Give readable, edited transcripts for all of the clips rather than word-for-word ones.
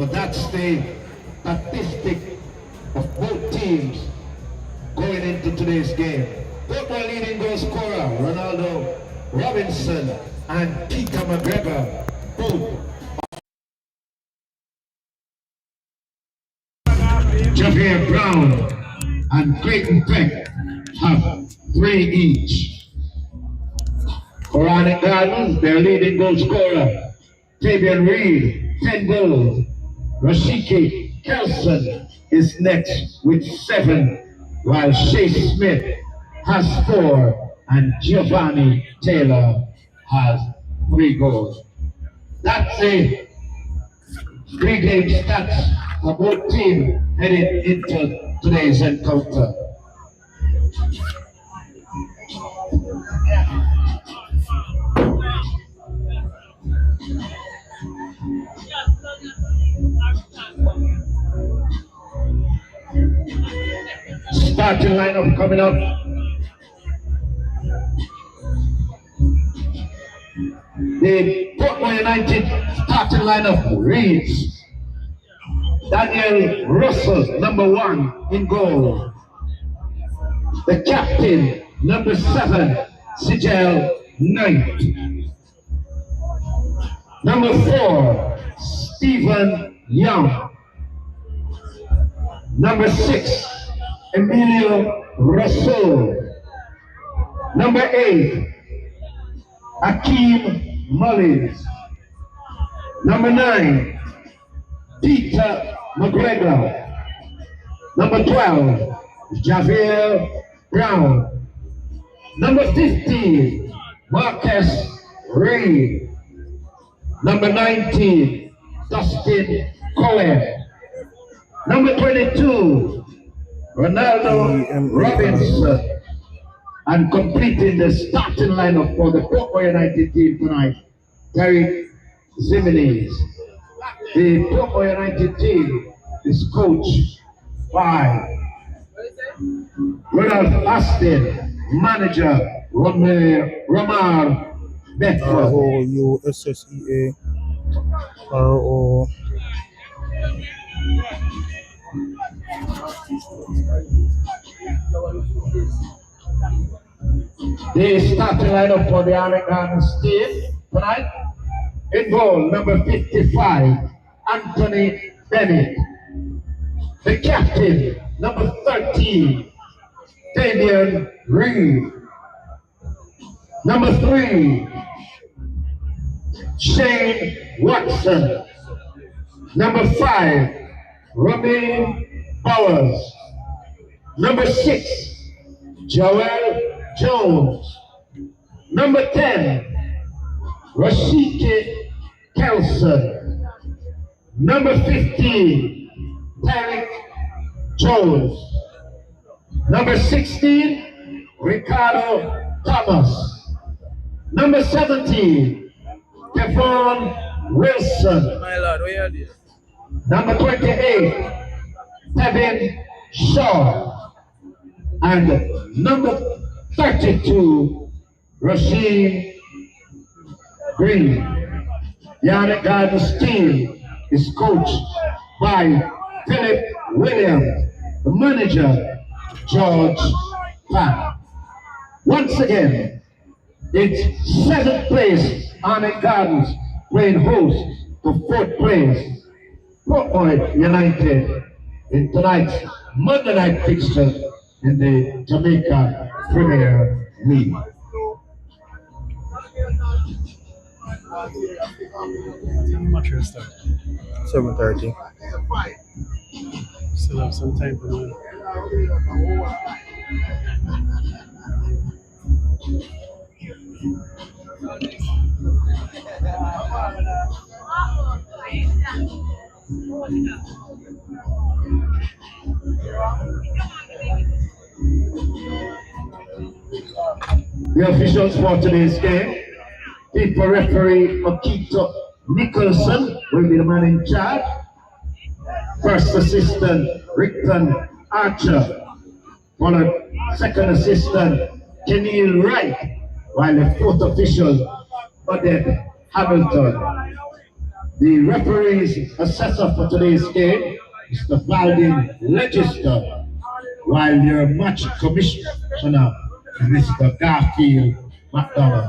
So that's the statistic of both teams going into today's game. Portmore leading goal scorer, Ronaldo Robinson and Peter McGregor, both. Javier Brown and Clayton Peck have 3 each. For Arnett Gardens, their leading goal scorer, Fabian Reed, 10 goals. Rashiki Kelson is next with 7, while Shea Smith has 4 and Giovanni Taylor has 3 goals. That's a pre-game stats of both teams heading into today's encounter. Starting lineup coming up. The Portmore United starting lineup reads: Daniel Russell, number 1 in goal. The captain, number 7, Sigel Knight. Number 4, Stephen Young. Number 6, Emilio Russell. Number 8, Akeem Mullins. Number 9, Peter McGregor. Number 12, Javier Brown. Number 15, Marcus Reed. Number 19, Dustin Cohen. Number 22, Ronaldo Robinson. And completing the starting lineup for the Portmore United team tonight, Derek Zimenez. The Portmore United team is coached by Ronald Austin, manager Ramar Bedford. ROUSSEA RO. The starting lineup for the Arnett Gardens team tonight. In goal, number 55, Anthony Bennett. The captain, number 13, Fabian Reed. Number 3, Shane Watson. Number 5, Romain Bowers. Number 6, Joel Jones. Number 10, Rashiki Kelson. Number 15, Derek Jones. Number 16, Ricardo Thomas. Number 17, Kevon Wilson. My lord, where are you? Number 28, Kevin Shaw. And number 32, Rasheen Green. The Arnett Gardens team is coached by Philip Williams, the manager, George Pan. Once again, it's 7th place Arnett Gardens playing host to 4th place Portmore United in tonight's Monday night fixture in the Jamaica Premier League. Much rest 7:30. Still have some time for me. The officials for today's game, FIFA referee Okito Nicholson will be the man in charge. First assistant Rickton Archer, followed second assistant Kenil Wright, while the fourth official Odette Hamilton. The referee's assessor for today's game, Mr. Valdin Register, while your match commissioner is Mr. Garfield McDonald.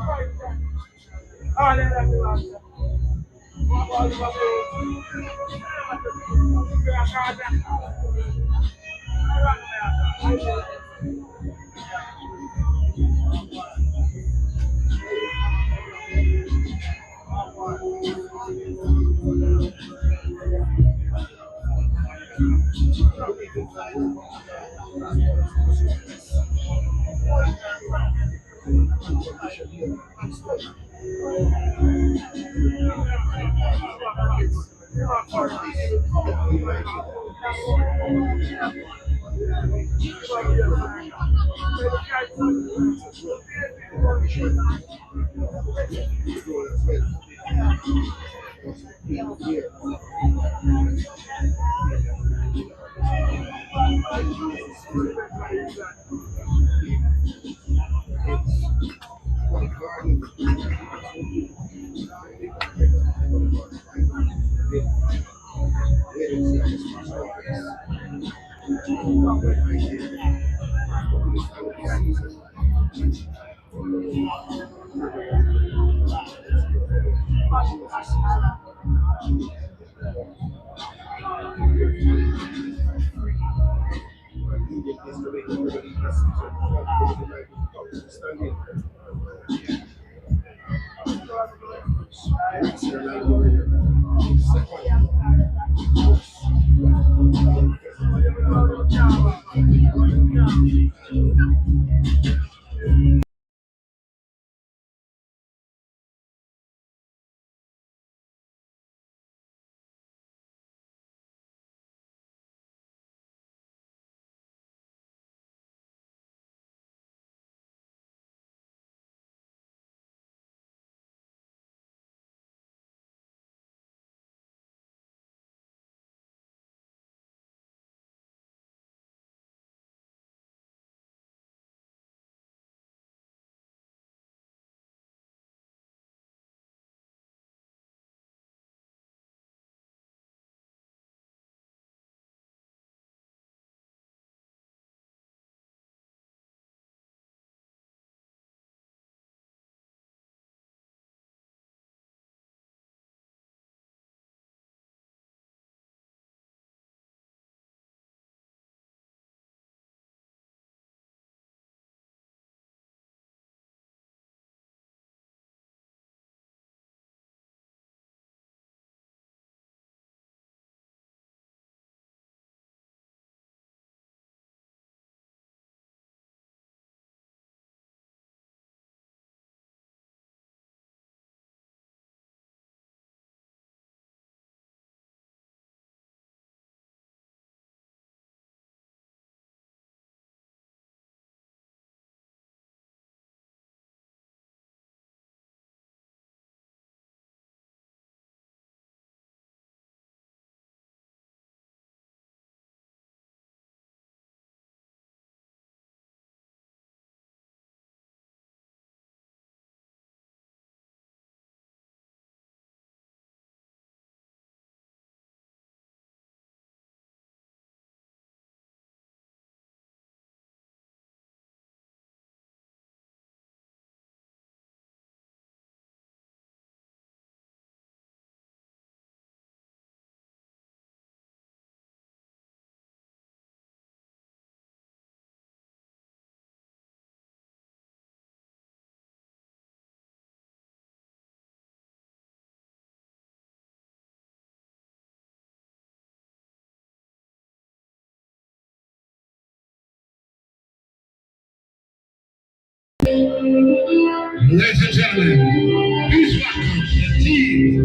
Ladies and gentlemen, please welcome the team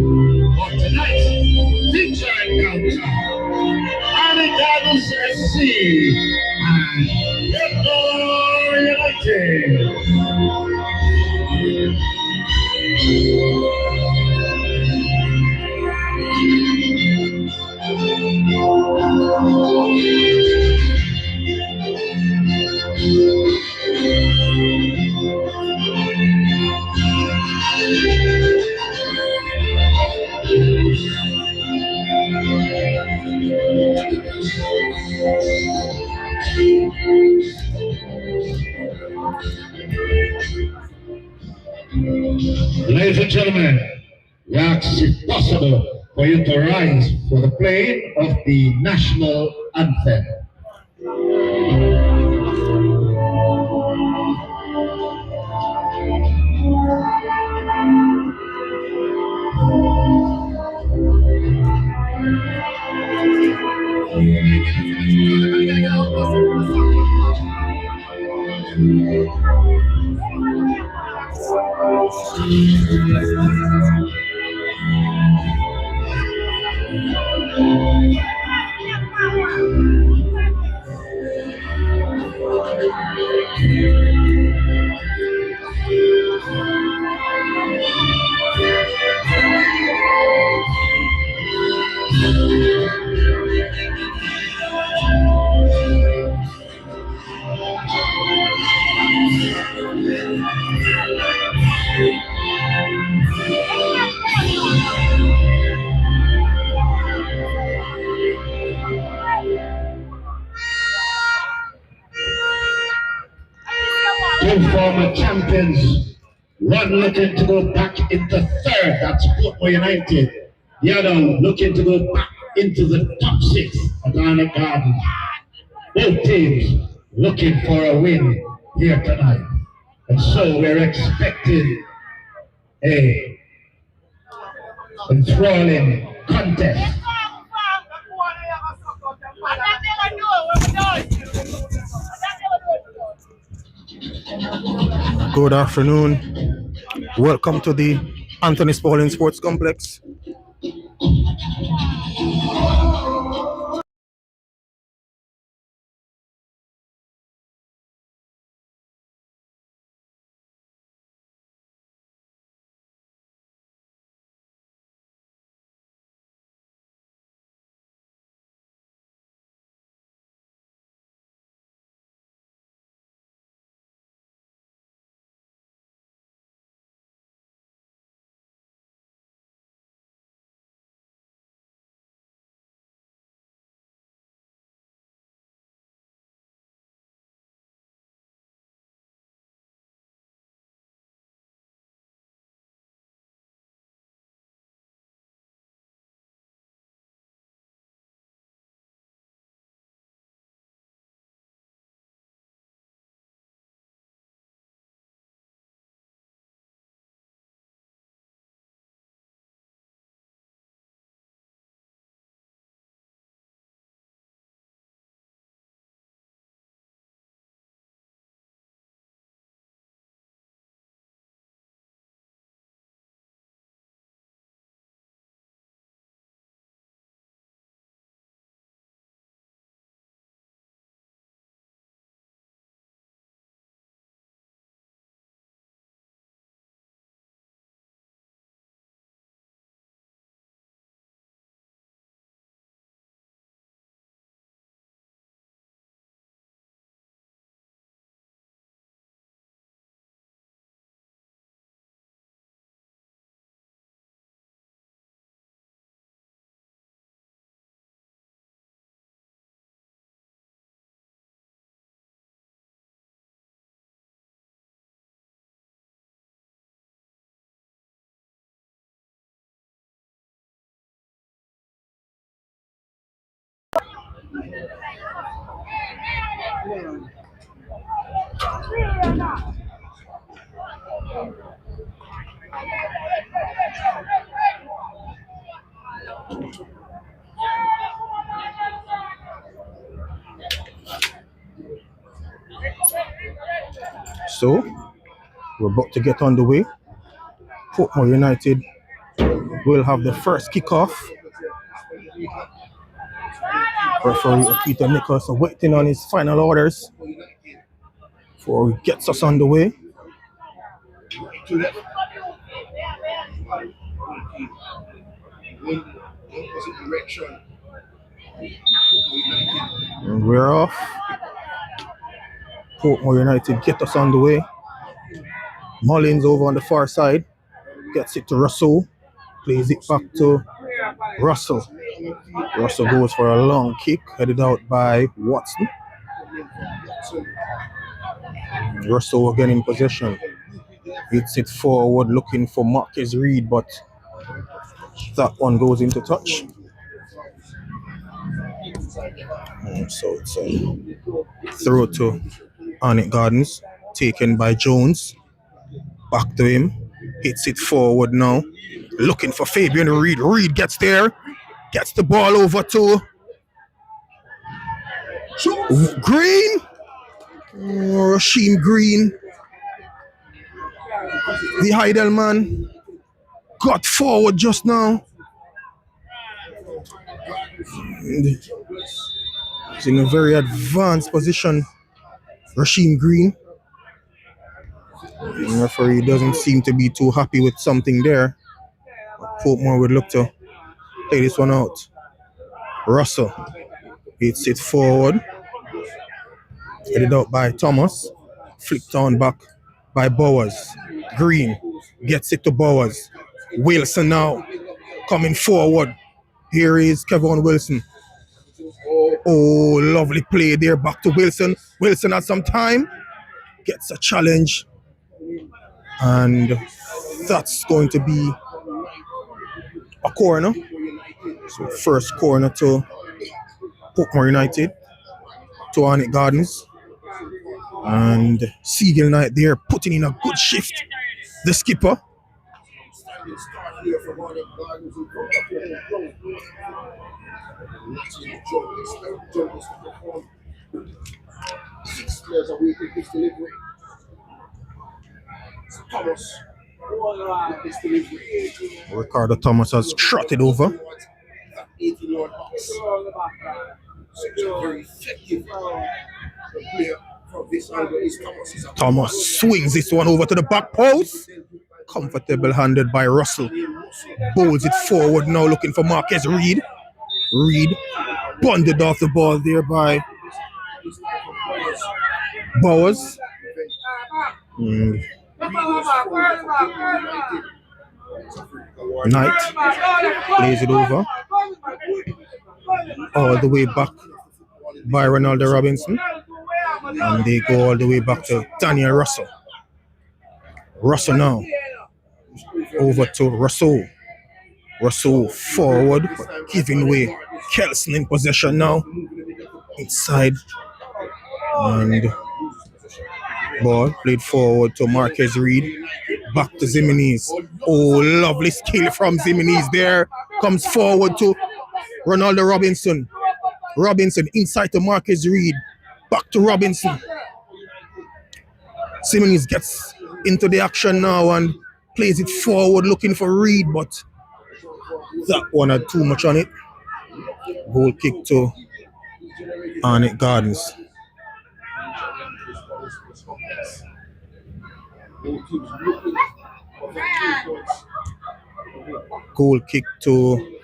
of tonight's feature encounter. Arnett SC and Portmore United. Ladies and gentlemen, we ask if possible for you to rise for the playing of the national anthem. Two former champions, one looking to go back into third, that's Portmore United. The other looking to go back into the top six at Arnett Garden. Both teams looking for a win here tonight. And so we're expecting a enthralling contest. Good afternoon. Welcome to the Anthony Spaulding Sports Complex. So, we're about to get on the way. Portmore United will have the first kickoff. Referee Peter Nichols waiting on his final orders before he gets us on the way. And we're off. Portmore United get us on the way. Mullins over on the far side. Gets it to Russell. Plays it back to Russell. Russell goes for a long kick, headed out by Watson. Russell again in possession. Hits it forward looking for Marcus Reed, but that one goes into touch. So it's a throw to Arnett Gardens, taken by Jones. Back to him. Hits it forward now. Looking for Fabian Reed. Reed gets there. Gets the ball over to Green. Rasheem Green. The Heidelman got forward just now. He's in a very advanced position. Rasheem Green. The referee doesn't seem to be too happy with something there. Portmore would look to play this one out. Russell hits it forward. Headed out by Thomas. Flicked on back by Bowers. Green gets it to Bowers. Wilson now coming forward. Here is Kevin Wilson. Oh, lovely play there. Back to Wilson. Wilson has some time. Gets a challenge. And that's going to be a corner. So first corner to Portmore United. To Arnett Gardens. And Seagull Knight there putting in a good shift. The skipper. Ricardo Thomas has trotted over. Thomas swings this one over to the back post. Comfortable handed by Russell. Bowls it forward now looking for Marcus Reed. Reed bundled off the ball there by Bowers. Knight plays it over. All the way back by Ronaldo Robinson. And they go all the way back to Daniel Russell. Russell now. Over to Russell. Russell forward, giving way. Kelson in possession now. Inside. And ball played forward to Marcus Reed. Back to Zimenez. Oh, lovely skill from Zimenez there. Comes forward to Ronaldo Robinson. Robinson inside to Marcus Reed. Back to Robinson. Zimenez gets into the action now and plays it forward looking for Reed, but that one had too much on it. Goal kick to Arnett Gardens. Goal kick to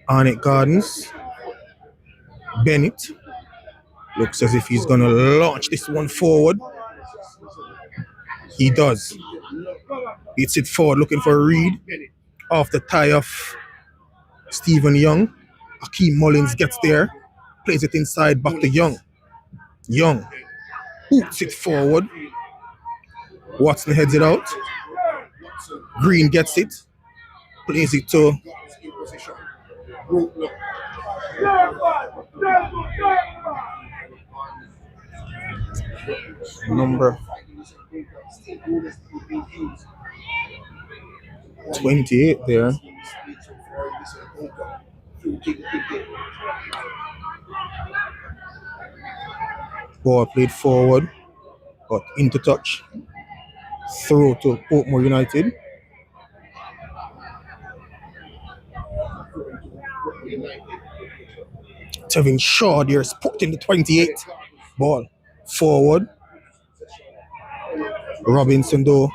Arnett Gardens. Bennett looks as if he's going to launch this one forward. He does. Hits it forward looking for Reed. Off the tie of Stephen Young. Akeem Mullins gets there. Plays it inside back to Young. Young boots it forward. Watson heads it out. Green gets it. Plays it to number 28 there. Ball played forward, but into touch. Throw to Portmore United. Tevin Shaw there spotting the 28. Ball forward. Robinson though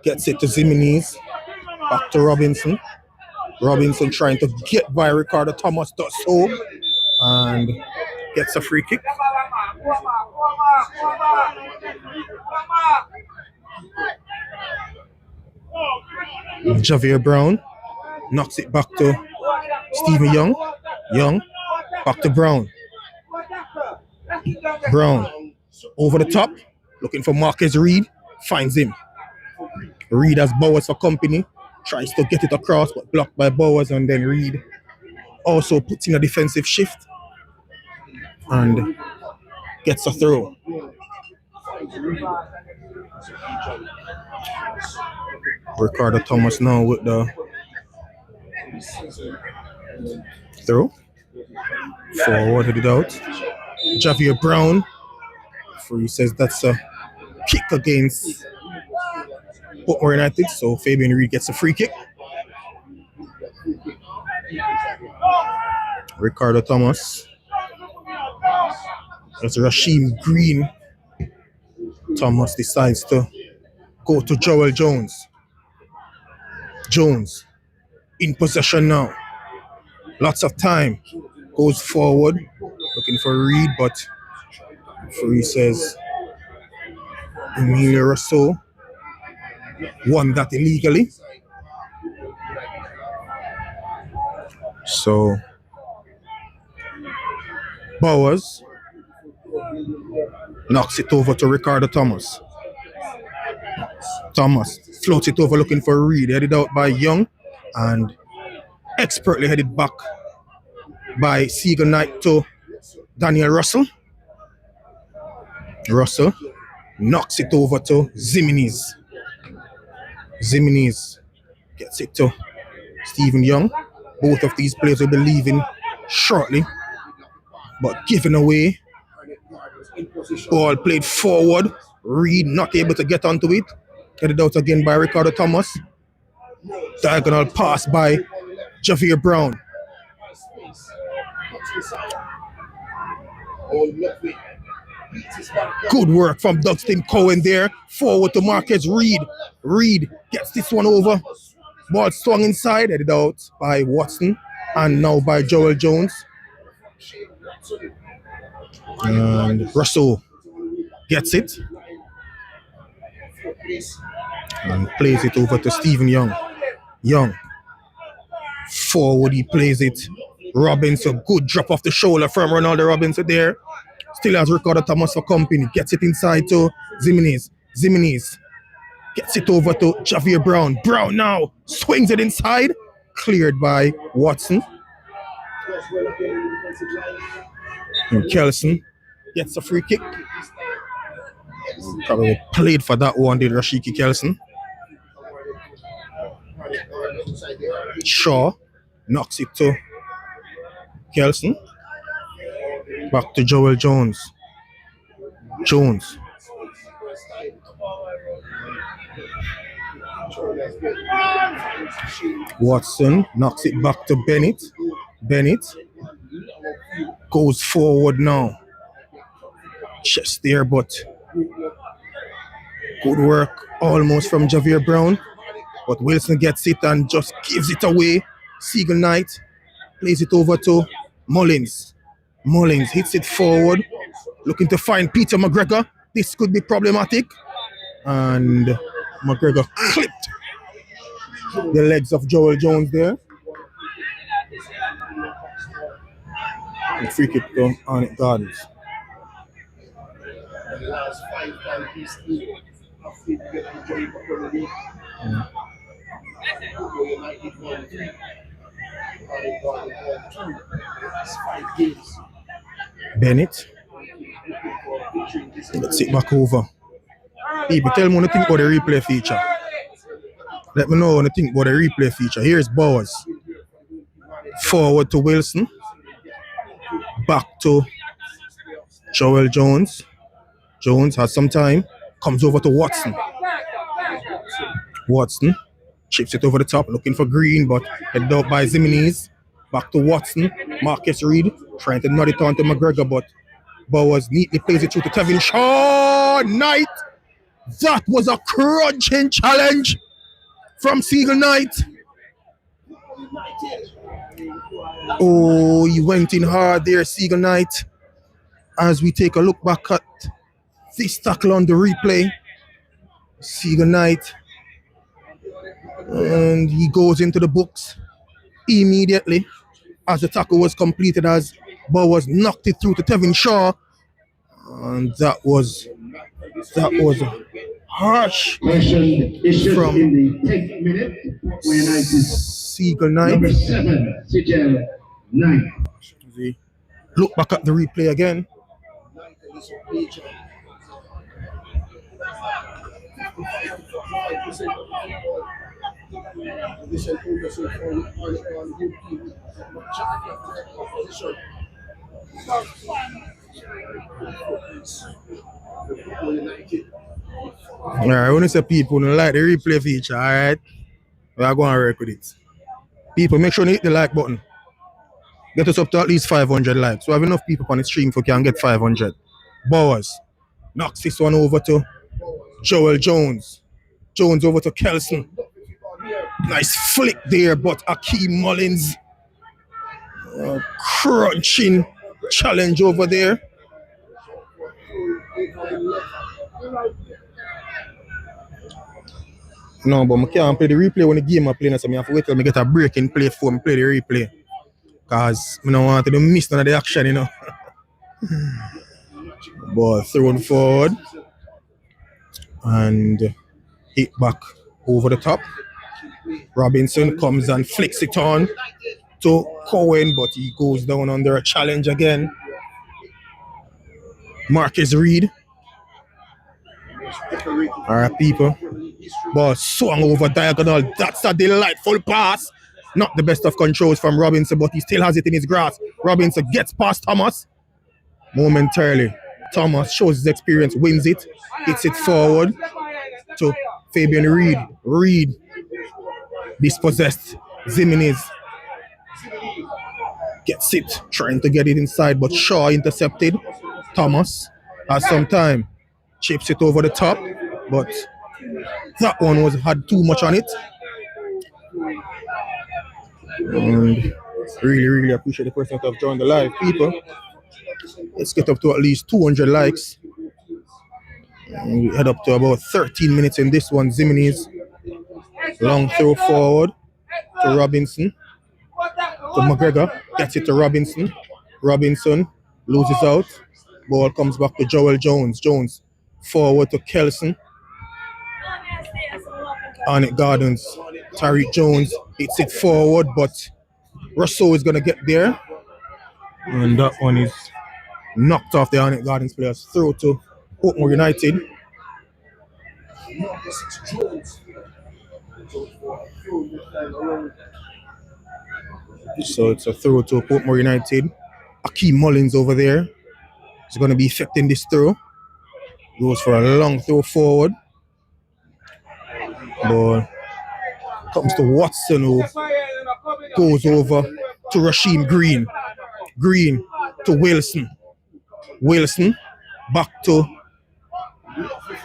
gets it to Zimenez. Back to Robinson. Robinson trying to get by Ricardo Thomas, does so, and gets a free kick. Javier Brown knocks it back to Stephen Young. Young. Back to Brown. Brown. Over the top. Looking for Marcus Reed. Finds him. Reed has Bowers for company. Tries to get it across, but blocked by Bowers, and then Reed also puts in a defensive shift and gets a throw. Ricardo Thomas now with the throw. Forwarded it out. Javier Brown. Free says that's a kick against Portmore United, so Fabian Reed gets a free kick. Ricardo Thomas. That's Rasheem Green. Thomas decides to go to Joel Jones. Jones in possession now. Lots of time. Goes forward. Looking for Reed, but Free says Emilio Rousseau won that illegally. So Bowers knocks it over to Ricardo Thomas. Thomas floats it over looking for Reed. Headed out by Young and expertly headed back by Seagull Knight to Daniel Russell. Russell knocks it over to Zimenez. Zimenez gets it to Stephen Young. Both of these players will be leaving shortly, but given away. Ball played forward. Reed not able to get onto it. Headed out again by Ricardo Thomas. Diagonal pass by Javier Brown. Good work from Dustin Cohen there. Forward to Marcus Reed. Reed gets this one over. Ball swung inside. Headed out by Watson. And now by Joel Jones. And Russell gets it. And plays it over to Stephen Young. Young. Forward, he plays it. Robinson, good drop off the shoulder from Ronaldo Robinson there. Still has Ricardo Thomas for company. Gets it inside to Zimenez. Zimenez gets it over to Javier Brown. Brown now swings it inside. Cleared by Watson. And Kelson gets a free kick. Probably played for that one, did Rashiki Kelson. Shaw knocks it to Kelson. Back to Joel Jones. Jones. Watson knocks it back to Bennett. Bennett goes forward now. Chest there, but good work almost from Javier Brown. But Wilson gets it and just gives it away. Seagull Knight plays it over to Mullins. Mullins hits it forward, looking to find Peter McGregor. This could be problematic. And McGregor clipped the legs of Joel Jones there. And free kick to Arnett Gardens. Bennett. Let's sit back over. People, tell me what you think about the replay feature. Let me know what you think about the replay feature. Here's Bowers. Forward to Wilson. Back to Joel Jones. Jones has some time. Comes over to Watson. Watson chips it over the top, looking for Green, but headed out by Zimenez. Back to Watson. Marcus Reed trying to nod it on to McGregor, but Bowers neatly plays it through to Kevin Shaw. Knight. That was a crunching challenge from Seagull Knight. Oh, he went in hard there, Seagull Knight. As we take a look back at this tackle on the replay, Seagull Knight, and he goes into the books immediately. as the tackle was completed, as Bowers knocked it through to Tevin Shaw. And that was harsh Question issued from in the 10th minute. Seagull Knight. Number 7, Sigel 9. Look back at the replay again. Alright, when you say people don't like the replay feature, alright, we are going to work with it. People, make sure you hit the like button. Get us up to at least 500 likes. We have enough people on the stream for can get 500. Bowers knocks this one over to Joel Jones. Jones over to Kelson. Nice flick there, but Akeem Mullins crunching challenge over there. No, but I can't play the replay when the game is playing, so I have to wait till I get a break in play before I play the replay. Because I don't want to miss none of the action, you know. Ball thrown forward. And hit back over the top. Robinson comes and flicks it on to Cohen, but he goes down under a challenge again. Marcus Reed. Alright, people. Ball swung over diagonal. That's a delightful pass. Not the best of controls from Robinson, but he still has it in his grasp. Robinson gets past Thomas momentarily. Thomas shows his experience, wins it, hits it forward to Fabian Reed. Reed dispossessed. Zimenez gets it, trying to get it inside, but Shaw intercepted. Thomas has some time, chips it over the top, but that one had too much on it. And really appreciate the person that have joined the live, people. Let's get up to at least 200 likes. And we head up to about 13 minutes in this one. Zimenez, long throw forward to Robinson. To McGregor, gets it to Robinson. Robinson loses out. Ball comes back to Joel Jones. Jones forward to Kelson. Arnett Gardens. Tariq Jones hits it forward, but Russell is going to get there. And that one is knocked off the Arnett Gardens players. Throw to Portmore United. So it's a throw to Portmore United. Akeem Mullins over there is going to be effecting this throw. Goes for a long throw forward. Ball comes to Watson, who goes over to Rasheem Green. Green to Wilson. Wilson back to...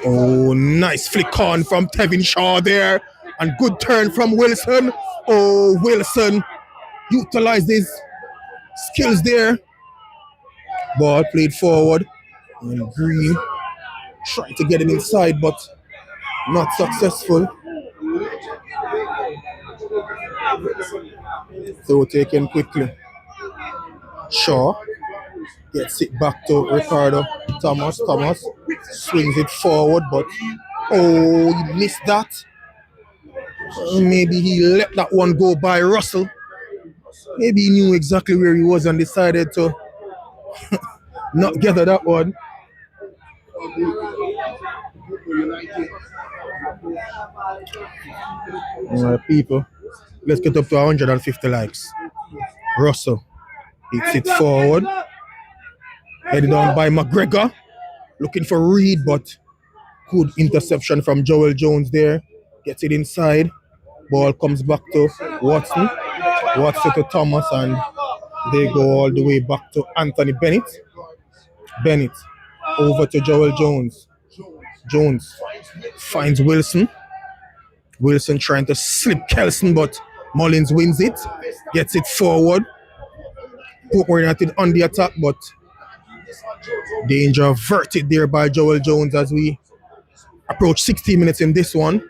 Oh, nice flick on from Tevin Shaw there. And good turn from Wilson. Oh, Wilson utilized his skills there. Ball played forward. And Green trying to get him inside, but not successful. Throw taken quickly. Shaw gets it back to Ricardo. Thomas swings it forward, but oh, he missed that. Maybe he let that one go by Russell. Maybe he knew exactly where he was and decided to not gather that one. Alright, people, let's get up to 150 likes. Russell hits it forward. Headed on by McGregor. Looking for Reed, but good interception from Joel Jones there. Gets it inside. Ball comes back to Watson. Watson to Thomas, and they go all the way back to Anthony Bennett. Bennett over to Joel Jones. Jones finds Wilson. Wilson trying to slip Kelson, but Mullins wins it. Gets it forward. Portmore United on the attack, but danger averted there by Joel Jones as we approach 16 minutes in this one.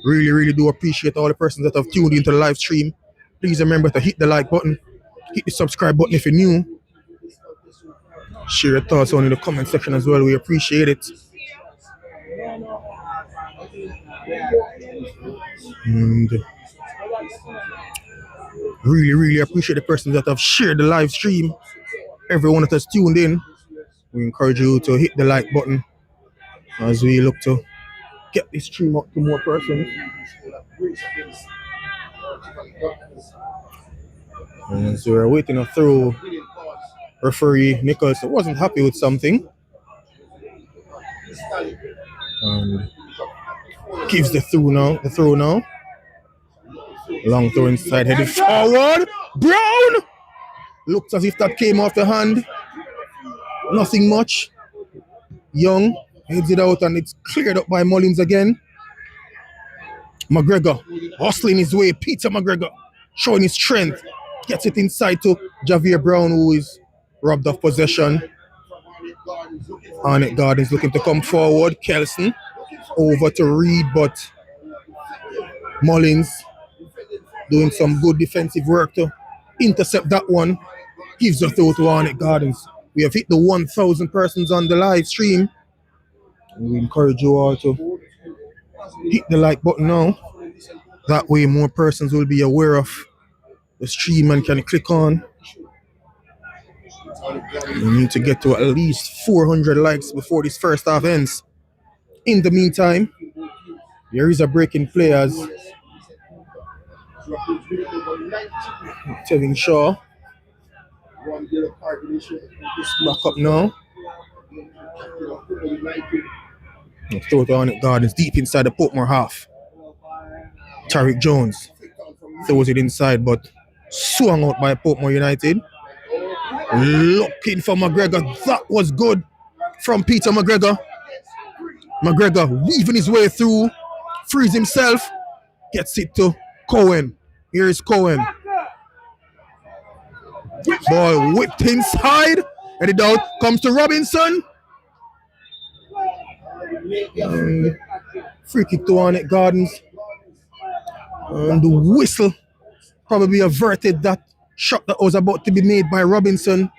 Really do appreciate all the persons that have tuned into the live stream. Please remember to hit the like button. Hit the subscribe button if you're new. Share your thoughts on in the comment section as well. We appreciate it. And really appreciate the persons that have shared the live stream. Everyone that has tuned in. We encourage you to hit the like button as we look to get this stream up to more persons. And so we're waiting through. Referee Nichols wasn't happy with something and gives the throw now. Long throw inside, headed forward. Brown! Looks as if that came off the hand. Nothing much. Young heads it out and it's cleared up by Mullins again. McGregor hustling his way. Peter McGregor showing his strength. Gets it inside to Javier Brown, who is robbed of possession. Arnett Gardens looking to come forward. Kelson over to Reed, but Mullins doing some good defensive work to intercept that one. Gives the throw to Arnett Gardens. We have hit the 1,000 persons on the live stream. And we encourage you all to hit the like button now. That way more persons will be aware of the stream and can click on. We need to get to at least 400 likes before this first half ends. In the meantime, there is a break in play as Tevin Shaw back up now. Throw it on it, Gardens deep inside the Portmore half. Tariq Jones throws it inside, but swung out by Portmore United. Looking for McGregor. That was good from Peter McGregor. McGregor weaving his way through, frees himself, gets it to Cohen. Here is Cohen. Ball whipped inside, and it out comes to Robinson. Free kick to Arnett Gardens. And the whistle probably averted that shot that was about to be made by Robinson.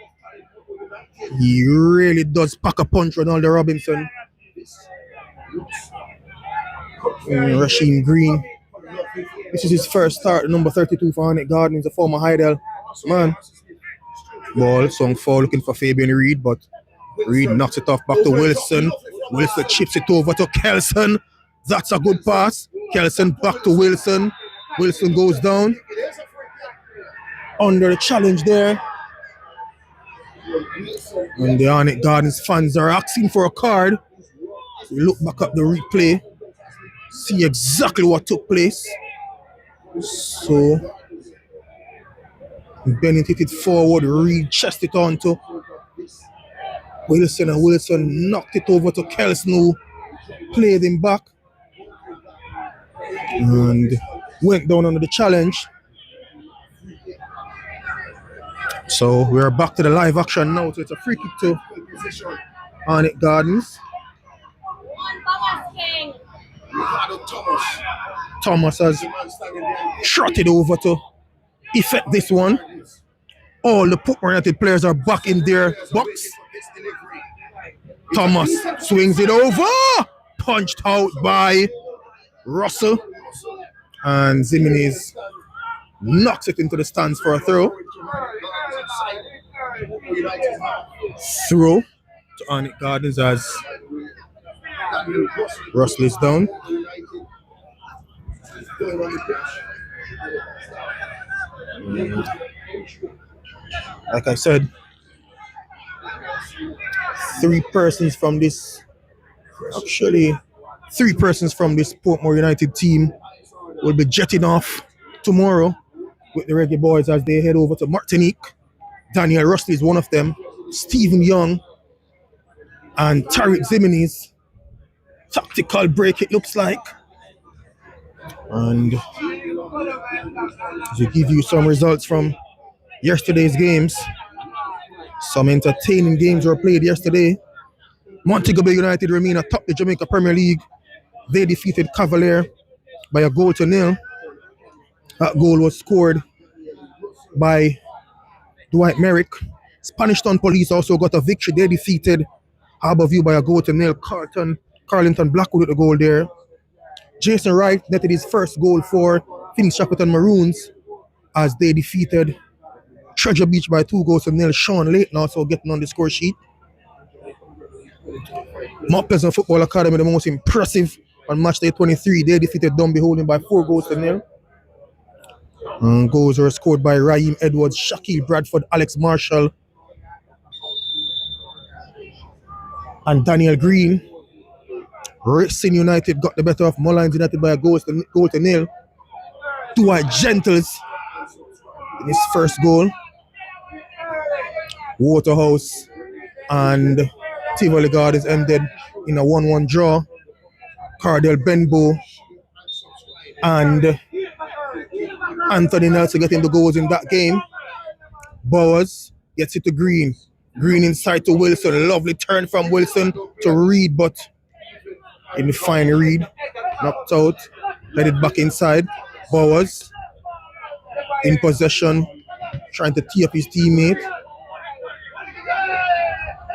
He really does pack a punch, Ronaldo Robinson. Rasheen Green. This is his first start, number 32 for Arnett Gardens, a former Heidel man. Ball, swung foul, looking for Fabian Reed, but Reed knocks it off back to Wilson. Wilson chips it over to Kelson. That's a good pass. Kelson back to Wilson. Wilson goes down. Under the challenge there. And the Arnett Gardens fans are asking for a card. We look back at the replay. See exactly what took place. So Bennett hit it forward. Reed chest it on to Wilson, and Wilson knocked it over to Kelson, who played him back and went down under the challenge. So we're back to the live action now. So it's a free kick to Arnett Gardens. Thomas has trotted over to effect this one. All the Portmore United players are back in their box. Thomas swings it over. Punched out by Russell. And Zimenez knocks it into the stands for a throw. Throw to Arnett Gardens as Russell is down. Like I said, 3 persons from this Portmore United team will be jetting off tomorrow with the Reggae Boys as they head over to Martinique. Daniel Russell is one of them. Stephen Young and Tariq Zimenez. Tactical break, it looks like. And to give you some results from yesterday's games, some entertaining games were played yesterday. Montego Bay United remain atop the Jamaica Premier League. They defeated Cavalier by a 1-0. That goal was scored by Dwight Merrick. Spanish Town Police also got a victory. They defeated Harborview by a goal to nil. Carlington Blackwood with a goal there. Jason Wright netted his first goal for Phoenix Shackleton Maroons as they defeated Treasure Beach by 2 goals to nil. Sean Layton also getting on the score sheet. Mount Pleasant Football Academy, the most impressive on match day 23. They defeated Dunby Holding by 4 goals to nil. Goals were scored by Raheem Edwards, Shaquille Bradford, Alex Marshall, and Daniel Green. Racing United got the better of Mullines United by a goal to nil. Dwight Gentles in his first goal. Waterhouse and Tivoli Gardens ended in a 1-1 draw. Cardell Benbow and Anthony Nelson getting the goals in that game. Bowers gets it to Green. Green inside to Wilson. Lovely turn from Wilson to Reed, but in the fine Reed. Knocked out. Headed back inside. Bowers in possession. Trying to tee up his teammate.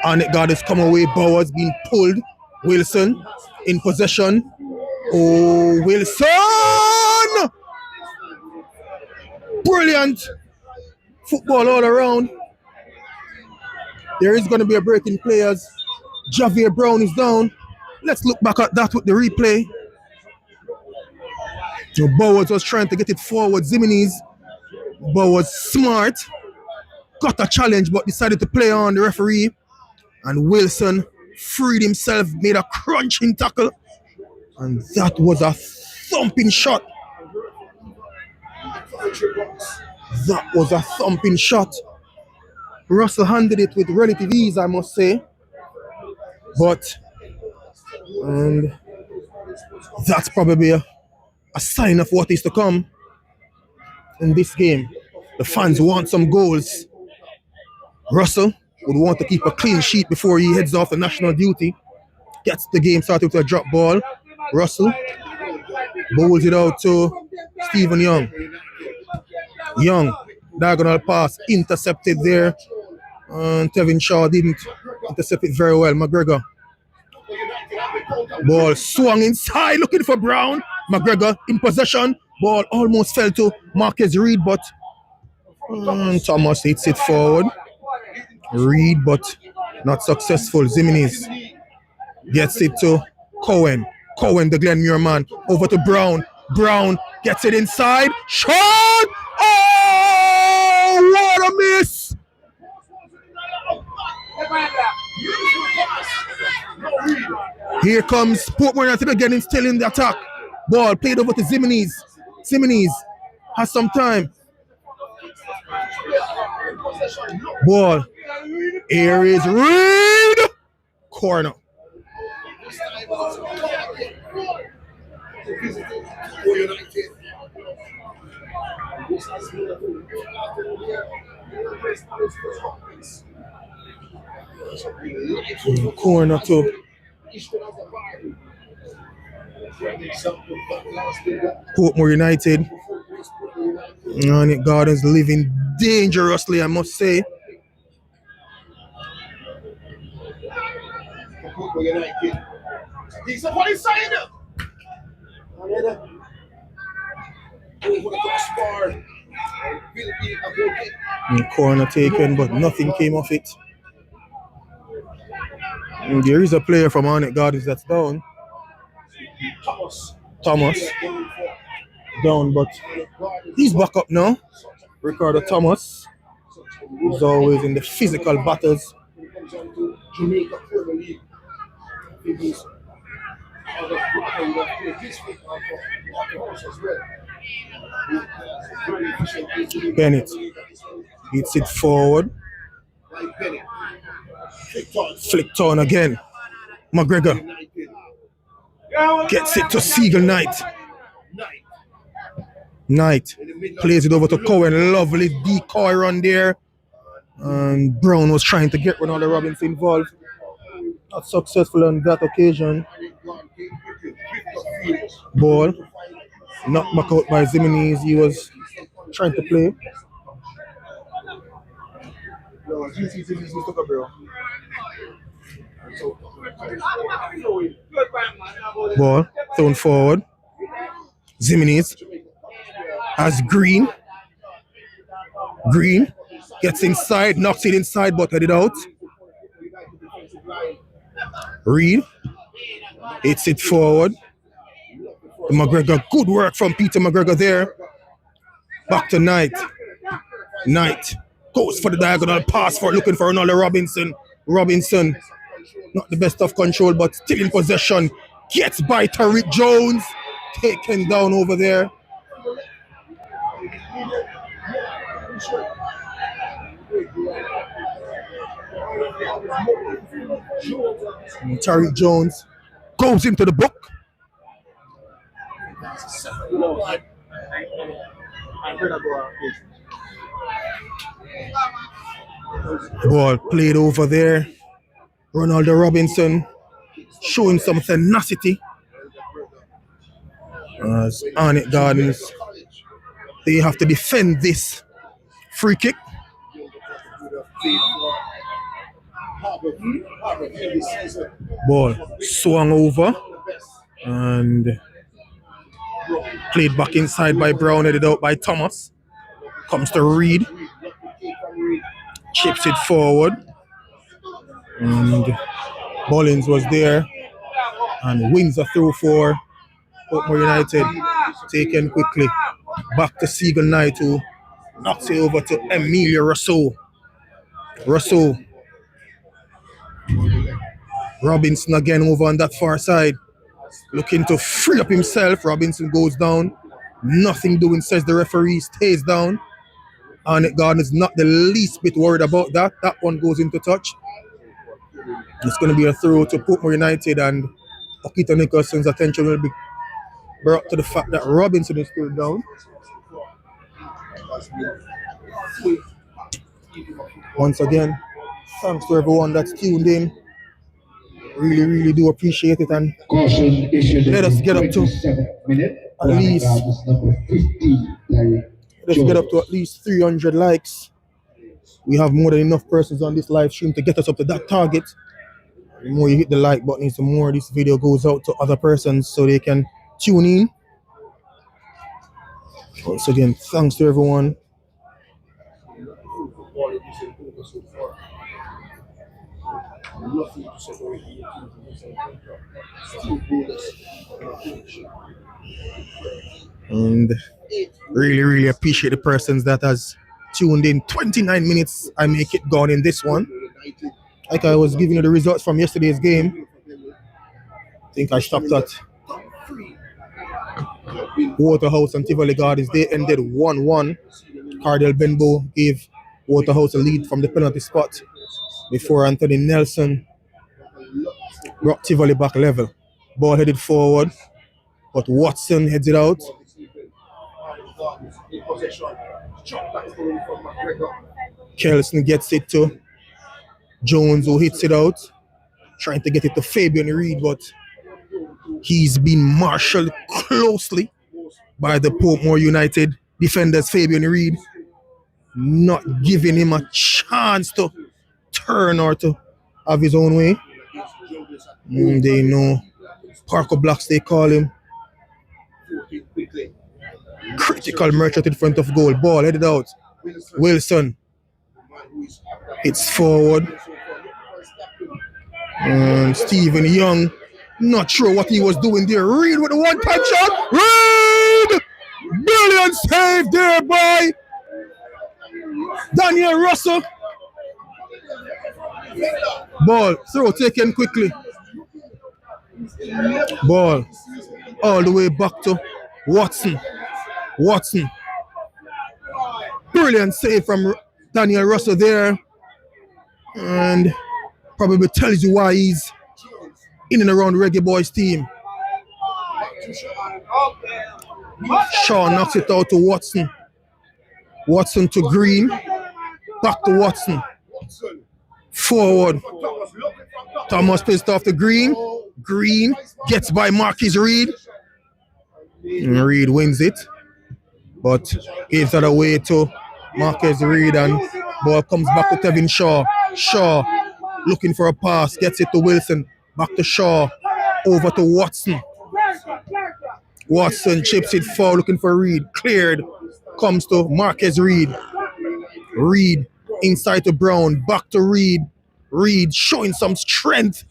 Arnett Gardens come away. Bowers being pulled. Wilson in possession. Oh, Wilson! Brilliant football all around. There is going to be a break in players. Javier Brown is down. Let's look back at that with the replay. Bowers was trying to get it forward. Zimenez. Bowers smart. Got a challenge but decided to play on the referee. And Wilson freed himself, made a crunching tackle. And that was a thumping shot. That was a thumping shot. Russell handled it with relative ease, I must say. But that's probably a sign of what is to come in this game. The fans want some goals. Russell would want to keep a clean sheet before he heads off the national duty. Gets the game started with a drop ball. Russell bowls it out to Stephen Young. Young, diagonal pass, intercepted there. And Tevin Shaw didn't intercept it very well. McGregor. Ball swung inside, looking for Brown. McGregor in possession. Ball almost fell to Marcus Reed, but Thomas hits it forward. Reed, but not successful. Zimenez gets it to Cohen. Cohen, the Glenmuir man, over to Brown. Brown gets it inside. Shot! Oh, what a miss! Here comes Portmore United again, still in the attack. Ball played over to Zimenez. Zimenez has some time. Ball. Here is Reed. Corner. Corner to Portmore United. Arnett Gardens living dangerously, I must say. Corner taken, but nothing came of it. And there is a player from Arnett Gardens that's down. Thomas. Down, but he's back up now. Ricardo Thomas is always in the physical battles. Jamaica Premier League. Bennett hits it forward. Flicked on again. McGregor gets it to Siegel Knight. Knight plays it over to Cohen. Lovely decoy run there. And Brown was trying to get Ronaldo Robbins involved. Not successful on that occasion. Ball knocked back out by Zimenez. He was trying to play. Ball thrown forward. Zimenez has Green. Green gets inside, knocks it inside, but headed out. Reed hits it forward. McGregor, good work from Peter McGregor there. Back to Knight. Knight goes for the diagonal pass for looking for Ronaldo Robinson. Robinson, not the best of control, but still in possession. Gets by Tariq Jones. Taken down over there. And Tariq Jones goes into the book. Ball played over there. Ronaldo Robinson showing some tenacity. As Arnett Gardens, they have to defend this free kick. Ball swung over and played back inside by Brown, headed out by Thomas. Comes to Reed. Chips it forward. And Bollins was there. And wins a throw for Portmore United. Taken quickly. Back to Seagull Knight, who knocks it over to Emilio Rousseau. Rousseau. Robinson again over on that far side. Looking to free up himself. Robinson goes down. Nothing doing, says the referee. Stays down. Arnett Garden is not the least bit worried about that. That one goes into touch. It's going to be a throw to Portmore United, and Okito Nicholson's attention will be brought to the fact that Robinson is still down. Once again, thanks to everyone that's tuned in. Really, really do appreciate it, and let us get up to at least. Let's get up to at least 300 likes. We have more than enough persons on this live stream to get us up to that target. The more you hit the like button, the more this video goes out to other persons so they can tune in. Once again, thanks to everyone. And really, really appreciate the persons that has tuned in. 29 minutes, I make it gone in this one. Like I was giving you the results from yesterday's game. I think I stopped at Waterhouse and Tivoli Gardens. They ended 1-1. Cardell Benbow gave Waterhouse a lead from the penalty spot before Anthony Nelson brought Tivoli back level. Ball headed forward, but Watson heads it out. Kelson gets it to Jones, who hits it out, trying to get it to Fabian Reed, but he's been marshaled closely by the Portmore United defenders. Fabian Reed not giving him a chance to turn or to have his own way. They know Parker Blocks, they call him. Critical merchant in front of goal. Ball headed out. Wilson. It's forward. And Stephen Young, not sure what he was doing there. Reed with a one-time shot. Reed! Brilliant save there by Daniel Russell. Ball, throw taken quickly. Ball all the way back to Watson. Watson. Brilliant save from Daniel Russell there. And probably tells you why he's in and around Reggae Boys team. Shaw knocks it out to Watson. Watson to Green. Back to Watson. Forward. Thomas pissed off to Green. Green gets by Marquis Reed. And Reed wins it, but gives that away to Marquis Reed, and Ball comes back to Tevin Shaw. Shaw looking for a pass. Gets it to Wilson. Back to Shaw. Over to Watson. Watson chips it forward, looking for Reed. Cleared. Comes to Marquez Reed. Reed inside to Brown. Back to Reed. Reed showing some strength.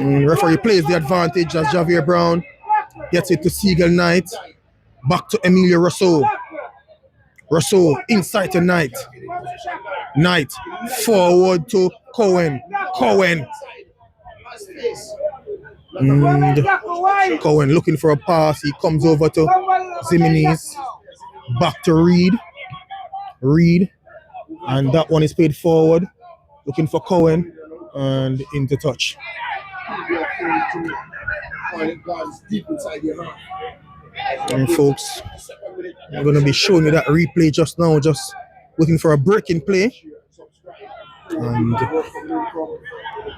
Referee plays the advantage as Javier Brown gets it to Siegel Knight. Back to Emilio Rousseau. Rousseau inside to Knight. Knight forward to Cohen. Cohen. Cohen looking for a pass. He comes over to Zimenez. Back to Reed. Reed. And that one is played forward. Looking for Cohen. And into touch. And folks, I'm going to be showing you that replay just now. Just looking for a breaking play. And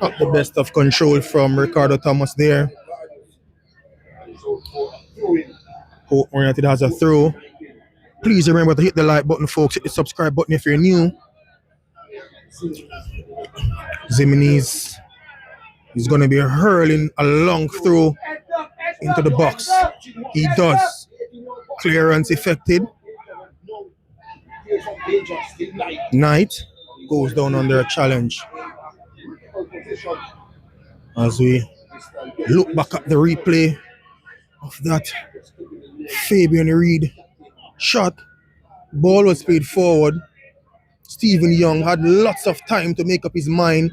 not the best of control from Ricardo Thomas there. Portmore United has a throw. Please remember to hit the like button, folks. Hit the subscribe button if you're new. Zimenez is going to be hurling a long throw into the box. He does. Clearance effected. Knight goes down under a challenge. As we look back at the replay of that Fabian Reed shot, ball was played forward. Stephen Young had lots of time to make up his mind,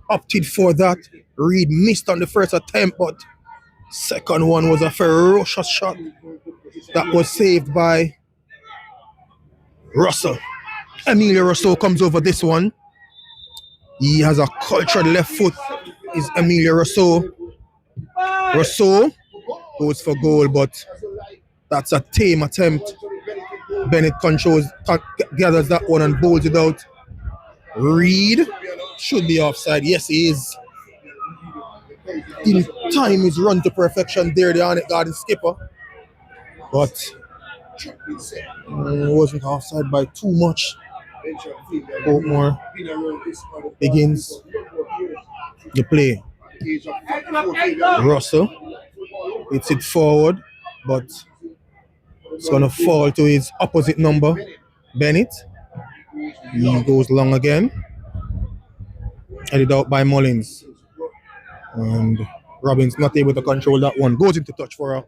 opted for that. Reed missed on the first attempt, but second one was a ferocious shot that was saved by Russell. Emilio Rousseau comes over this one. He has a cultured left foot, is Emilio Rousseau. Rousseau goes for goal, but that's a tame attempt. Bennett gathers that one and bowls it out. Reed should be offside. Yes, he is. In time is run to perfection there, the Arnett Garden skipper. But wasn't offside by too much. Portmore begins the play. Russell hits it forward, but it's going to fall to his opposite number, Bennett. He goes long again. Headed out by Mullins. And Robbins not able to control that one. Goes into touch for a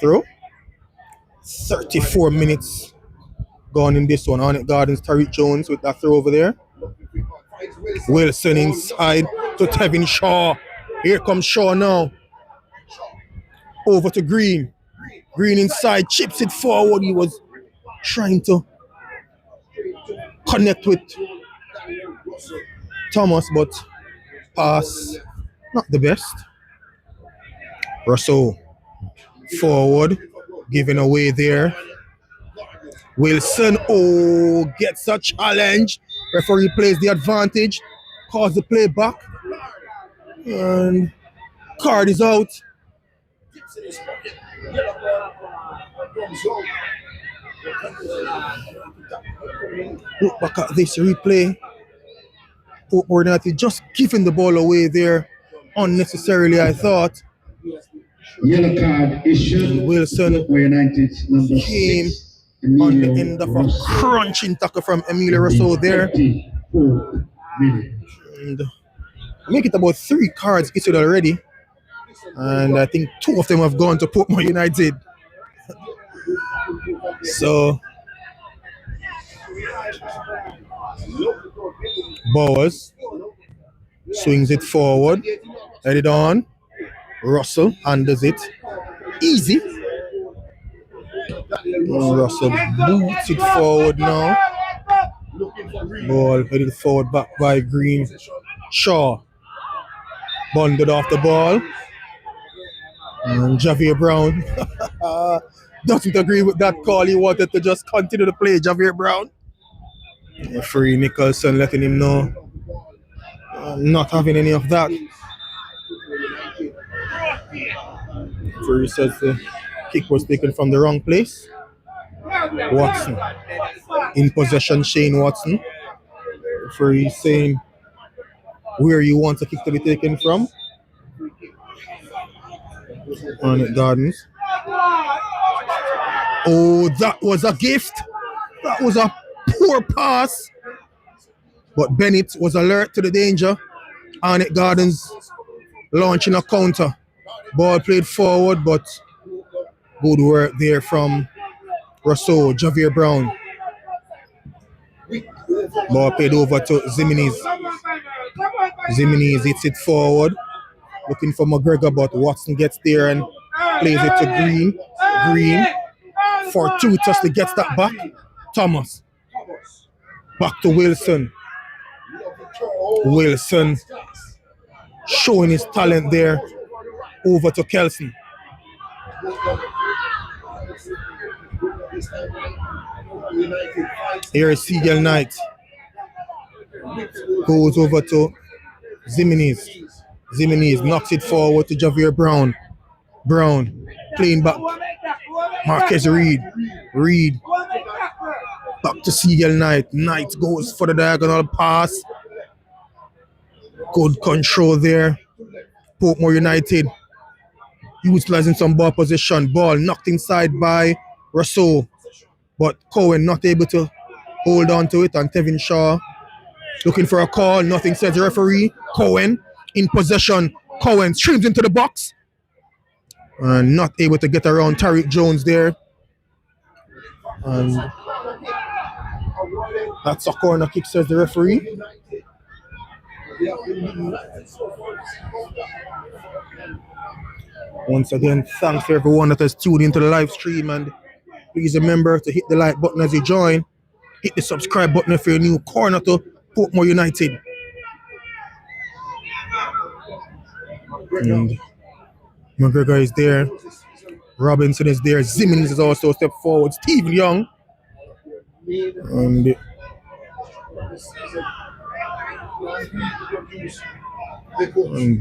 throw. 34 minutes gone in this one. Arnett Gardens, Tariq Jones with that throw over there. Wilson inside to Tevin Shaw. Here comes Shaw now. Over to Green. Green inside, chips it forward. He was trying to connect with Thomas, but pass not the best. Russell forward, giving away there. Wilson, gets a challenge. Referee plays the advantage, calls the play back, and card is out. Look back at this replay. Portmore United just giving the ball away there unnecessarily, I thought. Yellow card issued. Wilson came on the end of a crunching tackle from Emilio Rousseau there. And make it about 3 cards issued already. And I think 2 of them have gone to Portmore United. So Bowers swings it forward, headed on. Russell handles it easy. Russell boots it forward now. Ball headed forward back by Green. Shaw bundled off the ball. And Javier Brown doesn't agree with that call. He wanted to just continue to play. Javier Brown. Referee Nicholson letting him know not having any of that. Referee says the kick was taken from the wrong place. Watson In possession, Shane Watson. Referee saying where you want the kick to be taken from. Arnett Gardens. Oh, that was a gift. That was a poor pass. But Bennett was alert to the danger. Arnett Gardens launching a counter. Ball played forward, but good work there from Rousseau, Javier Brown. Ball played over to Zimenez. Zimenez hits it forward. Looking for McGregor, but Watson gets there and plays it to Green. Green fortuitously gets that back. Thomas. Back to Wilson. Wilson showing his talent there. Over to Kelsey. Here is Siegel Knight. Goes over to Zimenez. Zimenez knocks it forward to Javier Brown. Brown playing back. Marquez Reed. Reed. Back to Siegel Knight. Knight goes for the diagonal pass. Good control there. Portmore United utilizing some ball position. Ball knocked inside by Rousseau. But Cohen not able to hold on to it. And Tevin Shaw looking for a call. Nothing, says the referee. Cohen in possession. Cohen streams into the box. And not able to get around Tariq Jones there. And that's a corner kick, says the referee. Once again, thanks to everyone that has tuned into the live stream, and please remember to hit the like button as you join. Hit the subscribe button if you're a new corner to Portmore United. And McGregor is there. Robinson is there. Zimenez is also a step forward. Stephen Young. And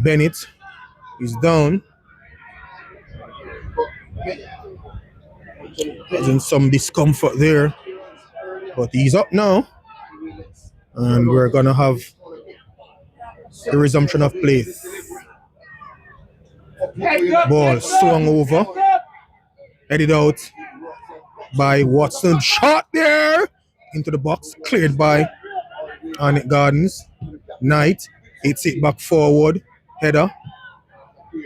Bennett is down. There's some discomfort there. But he's up now. And we're going to have the resumption of play. Ball swung over. Headed out by Watson. Shot there into the box. Cleared by Arnett Gardens. Knight hits it back forward. Header.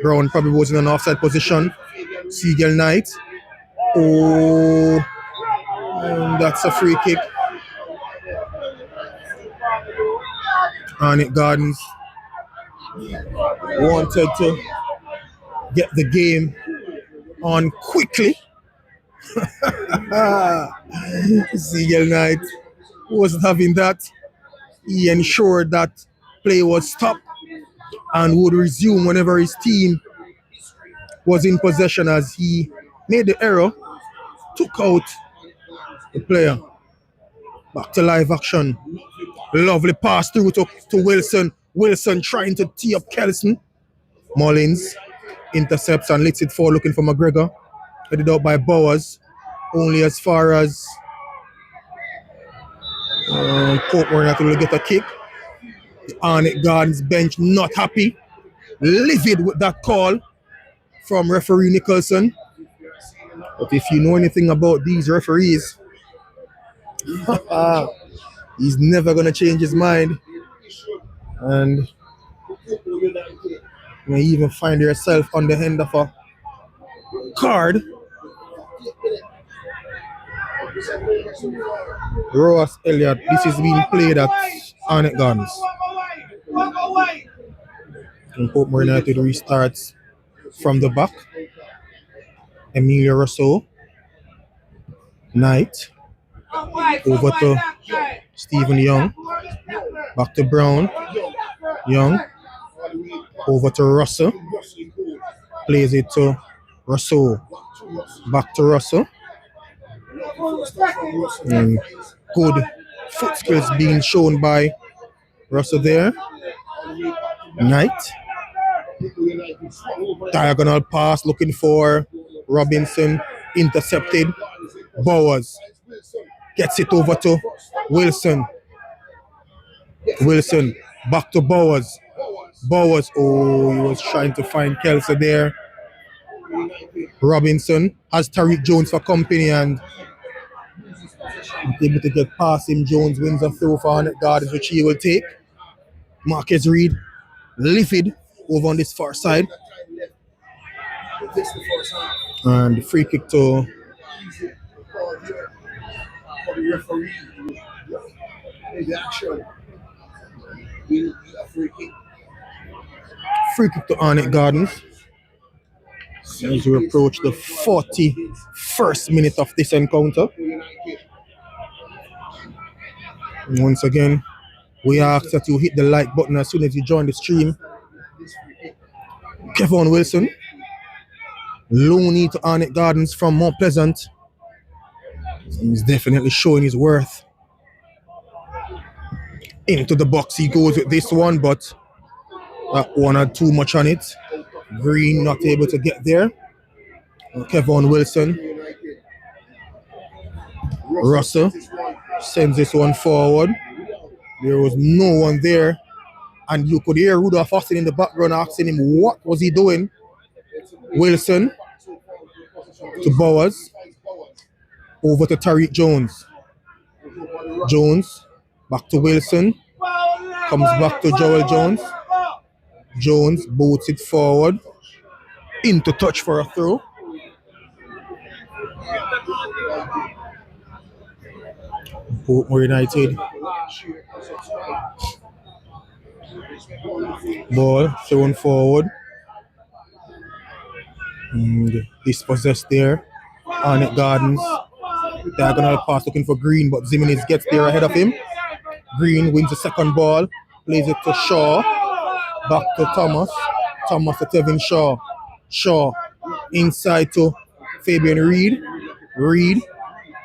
Brown probably was in an offside position. Siegel Knight. Oh, and that's a free kick. Arnett Gardens wanted to get the game on quickly. Siegel Knight wasn't having that. He ensured that play was stopped and would resume whenever his team was in possession, as he made the error, took out the player. Back to live action. Lovely pass through to Wilson. Wilson trying to tee up Kelson. Mullins intercepts and lets it fall, looking for McGregor. Headed out by Bowers. Only as far as Portmore not able to get a kick. The Arnett Gardens bench not happy. Livid with that call from referee Nicholson. But if you know anything about these referees, he's never going to change his mind. And you may even find yourself on the end of a card. Ross Elliott, this is being played at Arnett Gardens. And Portmore United restarts from the back. Emilio Rousseau. Knight. Over to Stephen Young. Back to Brown. Young. Over to Russell. Plays it to Rousseau. Back to Russell. And good foot skills being shown by Russell there. Knight. Diagonal pass looking for Robinson. Intercepted. Bowers. Gets it over to Wilson. Wilson back to Bowers. Bowers, oh, he was trying to find Kelso there. Robinson has Tariq Jones for company and able to get past him. Jones wins a throw for Arnett Gardens, which he will take. Marcus Reed lifted over on this far side. And the free kick to Arnett Gardens as we approach the 41st minute of this encounter. And once again, we ask that you hit the like button as soon as you join the stream. Kevon Wilson, loanee to Arnett Gardens from Mount Pleasant. He's definitely showing his worth. Into the box he goes with this one, but that one had too much on it. Green not able to get there. Kevon Wilson. Russell sends this one forward. There was no one there. And you could hear Rudolph Austin in the background asking him what was he doing. Wilson to Bowers. Over to Tariq Jones. Jones back to Wilson. Comes back to Joel Jones. Jones boots it forward. Into touch for a throw. Portmore United. Ball thrown forward. And dispossessed there. Arnett Gardens. Diagonal pass looking for Green, but Zimenez gets there ahead of him. Green wins the second ball. Plays it to Shaw. Back to Thomas. Thomas to Tevin Shaw. Shaw inside to Fabian Reed. Reed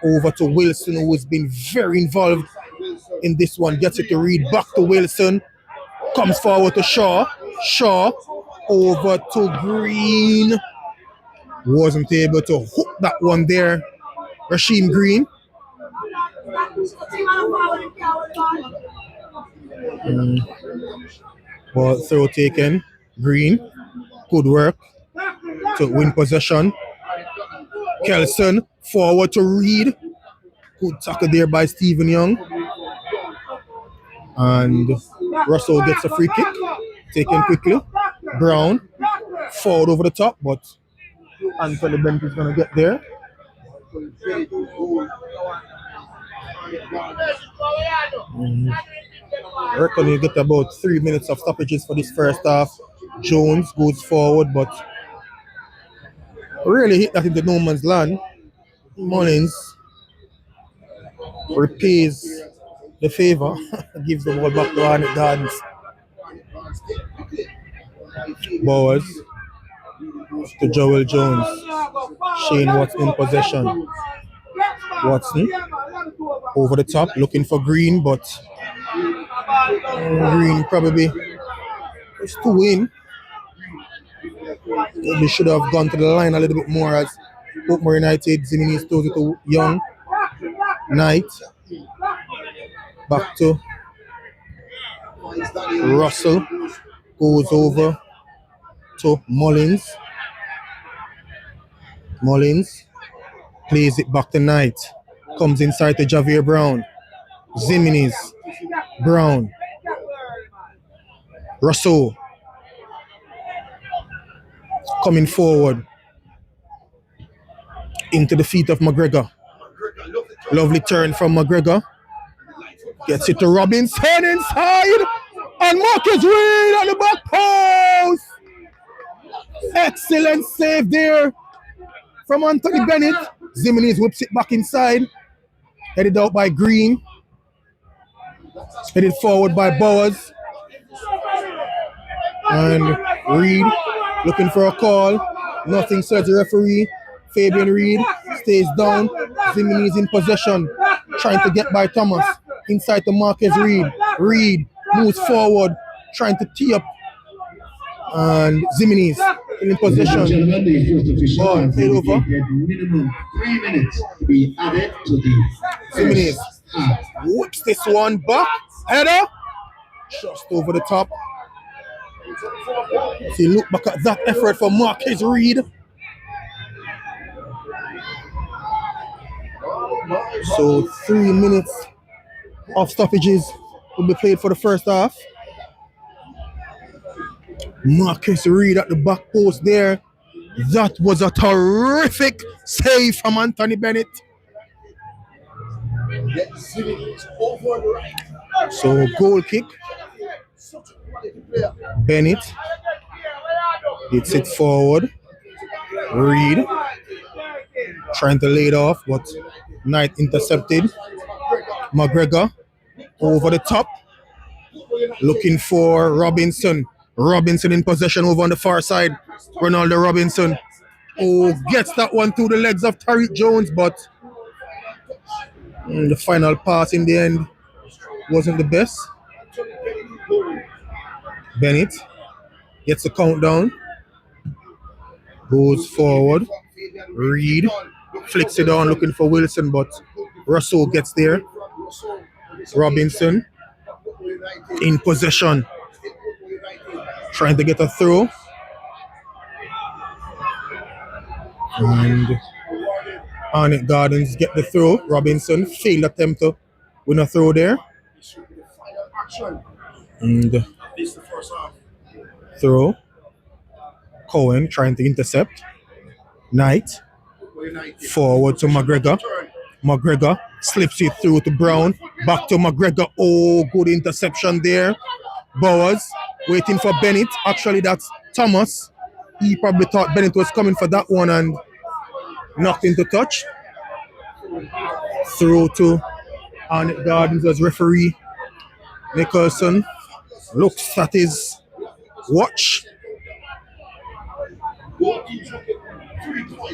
over to Wilson, who has been very involved in this one. Gets it to Reed. Back to Wilson. Comes forward to Shaw. Shaw over to Green. Wasn't able to hook that one there. Rasheem Green. Ball throw taken. Green. Good work to win possession. Kelson forward to Reed. Good tackle there by Stephen Young. And Russell gets a free kick. Taken quickly. Brown forward over the top, but Anthony Bent is going to get there. I reckon you get about 3 minutes of stoppages for this first half. Jones goes forward, but really hit that into no man's land. Mullins repays the favor, gives the ball back to Arnett Gardens. Bowers to Joel Jones. Shane Watson in possession. Watson over the top, looking for Green, but Green probably was too in. They should have gone to the line a little bit more as Portmore United. Zimenez throws it to Young. Knight. Back to Russell. Goes over to Mullins. Mullins plays it back to Knight. Comes inside to Javier Brown. Zimenez. Brown. Russell. Coming forward. Into the feet of McGregor. Lovely turn from McGregor. Gets it to Robinson inside. And Marcus Reed on the back post. Excellent save there from Anthony Bennett. Zimenez whips it back inside. Headed out by Green. Headed forward by Bowers. And Reed looking for a call. Nothing, says the referee. Fabian Reed stays down. Zimenez in possession. Trying to get by Thomas. Inside to Marcus Reed. Reed moves forward. Trying to tee up. And Zimenez Still in Ladies and possession. gentlemen, the fourth official Ball has played over. indicated minimum 3 minutes to be added to the Jimenez first half. whips this one back. Header. Just over the top. See, look back at that effort for Marcus Reed. So 3 minutes of stoppages will be played for the first half. Marcus Reed at the back post there. That was a terrific save from Anthony Bennett. So goal kick. Bennett hits it forward. Reed trying to lay it off, but Knight intercepted. McGregor over the top, looking for Robinson. Robinson in possession over on the far side. Ronaldo Robinson. Oh, gets that one through the legs of Tariq Jones, but the final pass in the end wasn't the best. Bennett gets the countdown, goes forward. Reed flicks it on, looking for Wilson, but Russell gets there. Robinson in possession, trying to get a throw. And Arnett Gardens get the throw. Robinson failed attempt to win a throw there. And throw. Cohen trying to intercept. Knight forward to McGregor. McGregor slips it through to Brown. Back to McGregor. Oh, good interception there. Bowers waiting for Bennett. Actually, that's Thomas. He probably thought Bennett was coming for that one and knocked into touch. Throw to Arnett Gardens as referee. Nicholson looks at his watch.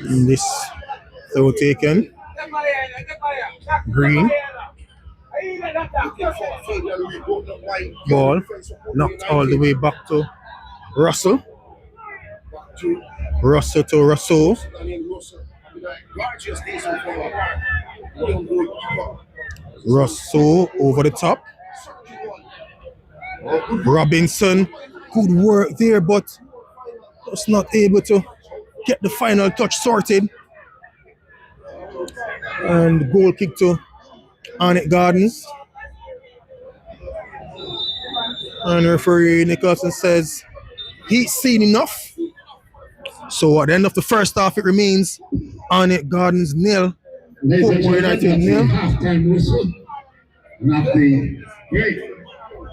In this throw taken. Green. Ball knocked all the way back to Russell. Russell to Russell. Russell over the top. Robinson, good work there, but was not able to get the final touch sorted. And goal kick to Arnett Gardens. And referee Nicholson says he's seen enough. So at the end of the first half, it remains Arnett Gardens 0, Portmore United 0. Halftime whistle. And at the break,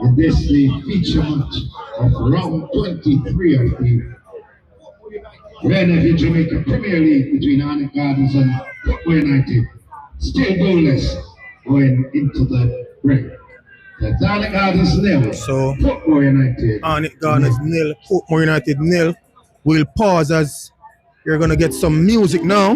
in this the feature match of round 23 of the Jamaica Premier League between Arnett Gardens and Portmore United. Still goalless going into the break. That's Arnett Gardens 0. So Portmore United. Arnett Gardens 0, Portmore United 0. We'll pause as you're gonna get some music now.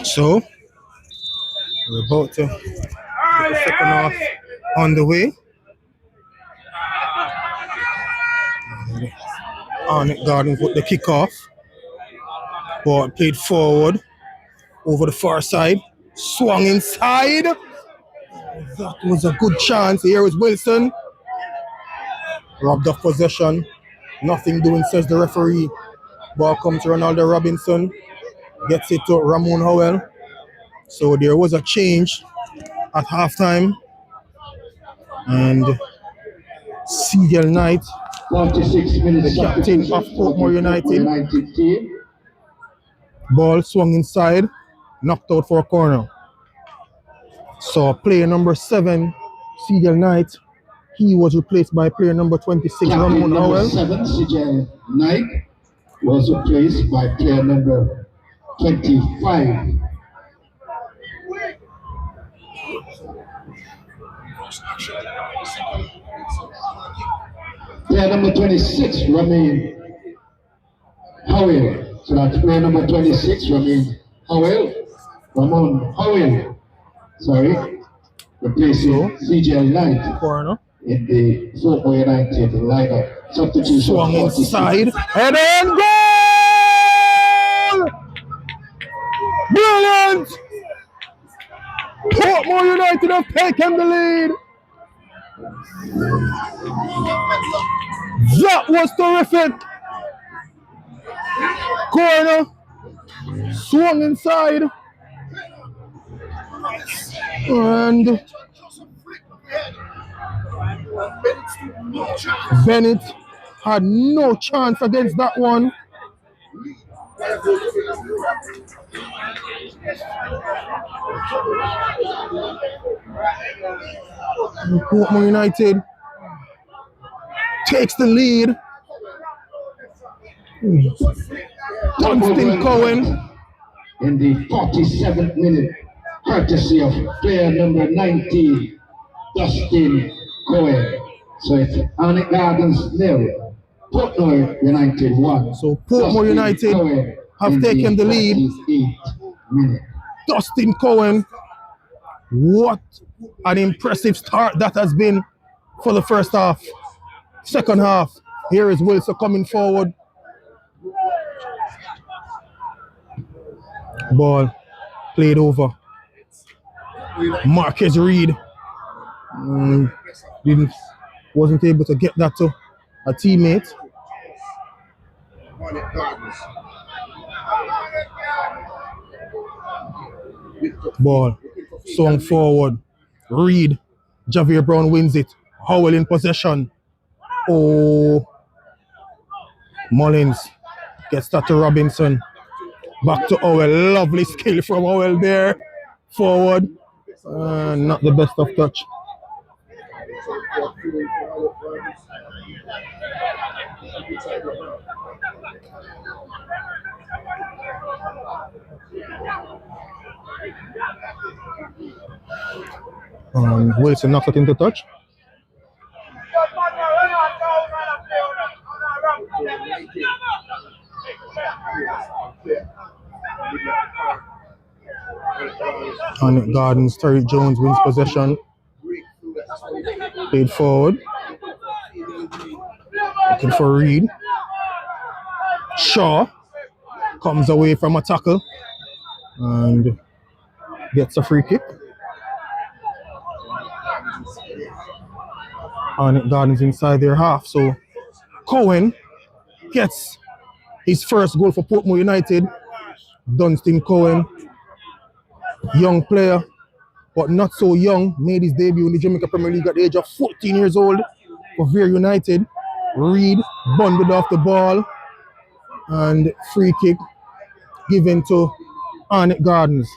So we're about to get the second half on the way. Arnett Gardens with the kickoff. Ball played forward over the far side. Swung inside. That was a good chance. Here is Wilson. Robbed of possession. Nothing doing, says the referee. Ball comes to Ronaldo Robinson. Gets it to Ramon Howell. So there was a change at halftime. And CGL Knight, 46 minutes, the captain of Portmore United team. Ball swung inside, knocked out for a corner. So player number 7, CGL Knight, he was replaced by player number 26, Ramon Howell. 7, CGL Knight, was replaced by player number 25. Player number 26, Ramon Howell. So that's player number 26, Ramon Howell. Sorry. Replacing CGL Knight Corner. in the Portmore United lineup. Substitution. Swung inside. And then goal! Brilliant! Portmore United have taken the lead. That was terrific. Corner. Swung inside. And Bennett had no chance against that one. Portmore United takes the lead. Dunstan Cohen in the 47th minute, courtesy of player number 19, Dunstan Cohen. So it's Arnett Gardens 0, Portmore United 1. So Portmore United have taken the lead. Dunstan Cohen, what an impressive start that has been for the first half. Second half, here is Wilson coming forward. Ball played over. Marquez Reed wasn't able to get that to a teammate. Ball swung forward. Reed, Javier Brown wins it. Howell in possession. Oh, Mullins gets that to Robinson. Back to Howell. Lovely skill from Howell there. Forward. Not the best of touch. Wilson knocks it into touch. Arnett Gardens, Terry Jones wins possession. Played forward. Looking for Reed. Shaw comes away from a tackle and gets a free kick. Arnett Gardens inside their half. So Cohen gets his first goal for Portmore United. Dunstan Cohen, young player, but not so young, made his debut in the Jamaica Premier League at the age of 14 years old for Veer United. Reed bundled off the ball and free kick given to Arnett Gardens.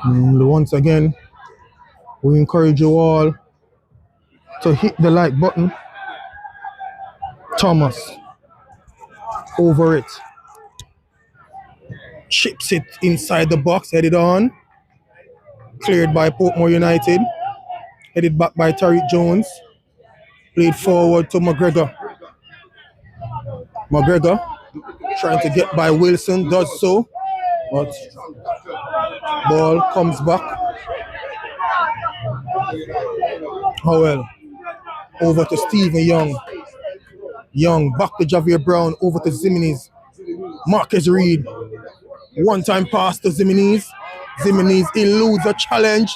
Once again, we encourage you all to hit the like button. Thomas over it. Chips it inside the box, headed on. Cleared by Portmore United. Headed back by Tariq Jones. Played forward to McGregor. McGregor trying to get by Wilson, does so. But ball comes back. Howell over to Stephen Young. Young back to Javier Brown, over to Zimenez. Marcus Reed. One time pass to Zimenez. Zimenez eludes a challenge.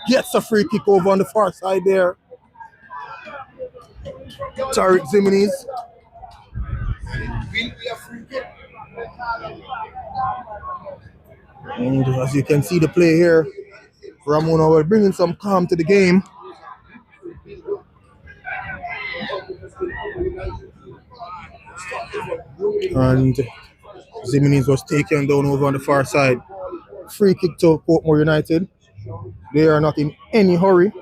Gets a free kick over on the far side there. Tariq Zimenez. And as you can see the play here, Ramona will bringing some calm to the game. And Zimenez was taken down over on the far side. Free kick to Portmore United. They are not in any hurry.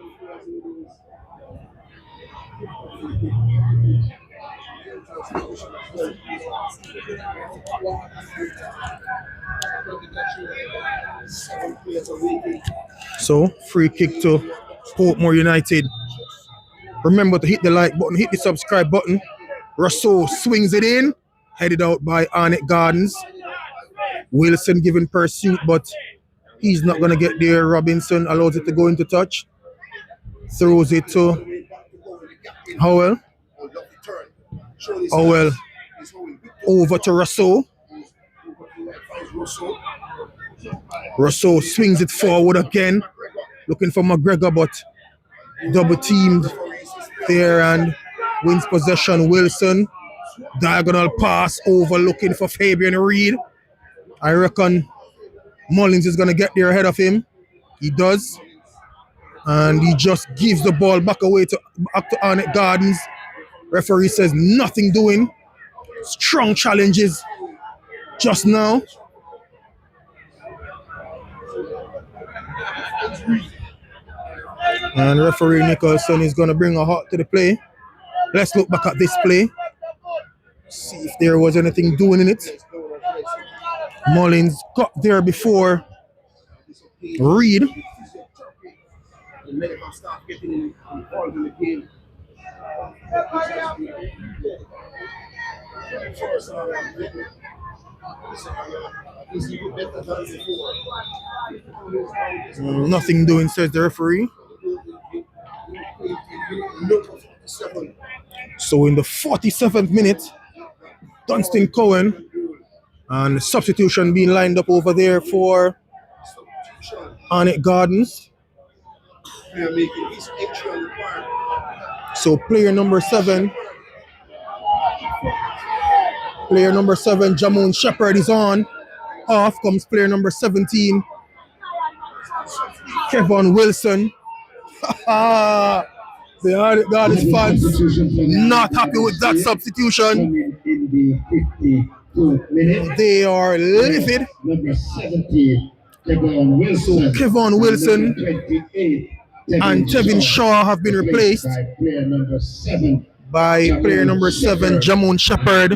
So, free kick to Portmore United. Remember to hit the like button, hit the subscribe button. Rousseau swings it in, headed out by Arnett Gardens. Wilson giving pursuit, but he's not going to get there. Robinson allows it to go into touch. Throws it to Howell. Howell over to Rousseau. Rousseau swings it forward again, looking for McGregor, but double teamed there and wins possession. Wilson, diagonal pass over, looking for Fabian Reed. I reckon Mullins is going to get there ahead of him. He does. And he just gives the ball back to Arnett Gardens. Referee says nothing doing. Strong challenges just now. And referee Nicholson is going to bring a halt to the play. Let's look back at this play. See if there was anything doing in it. Mullins got there before Reed. Nothing doing, says the referee. So in the 47th minute, Dunstan Cohen, and substitution being lined up over there for Arnett Gardens. So player number 7, Jamon Shepherd is on. Off comes player number 17, Kevin Wilson. The Arnett Gardens fans not happy with that substitution. They are livid. Number 17, Kevin Wilson. So Kevin Wilson and Tevin Shaw have been replaced by player number 7, Jamon Shepherd,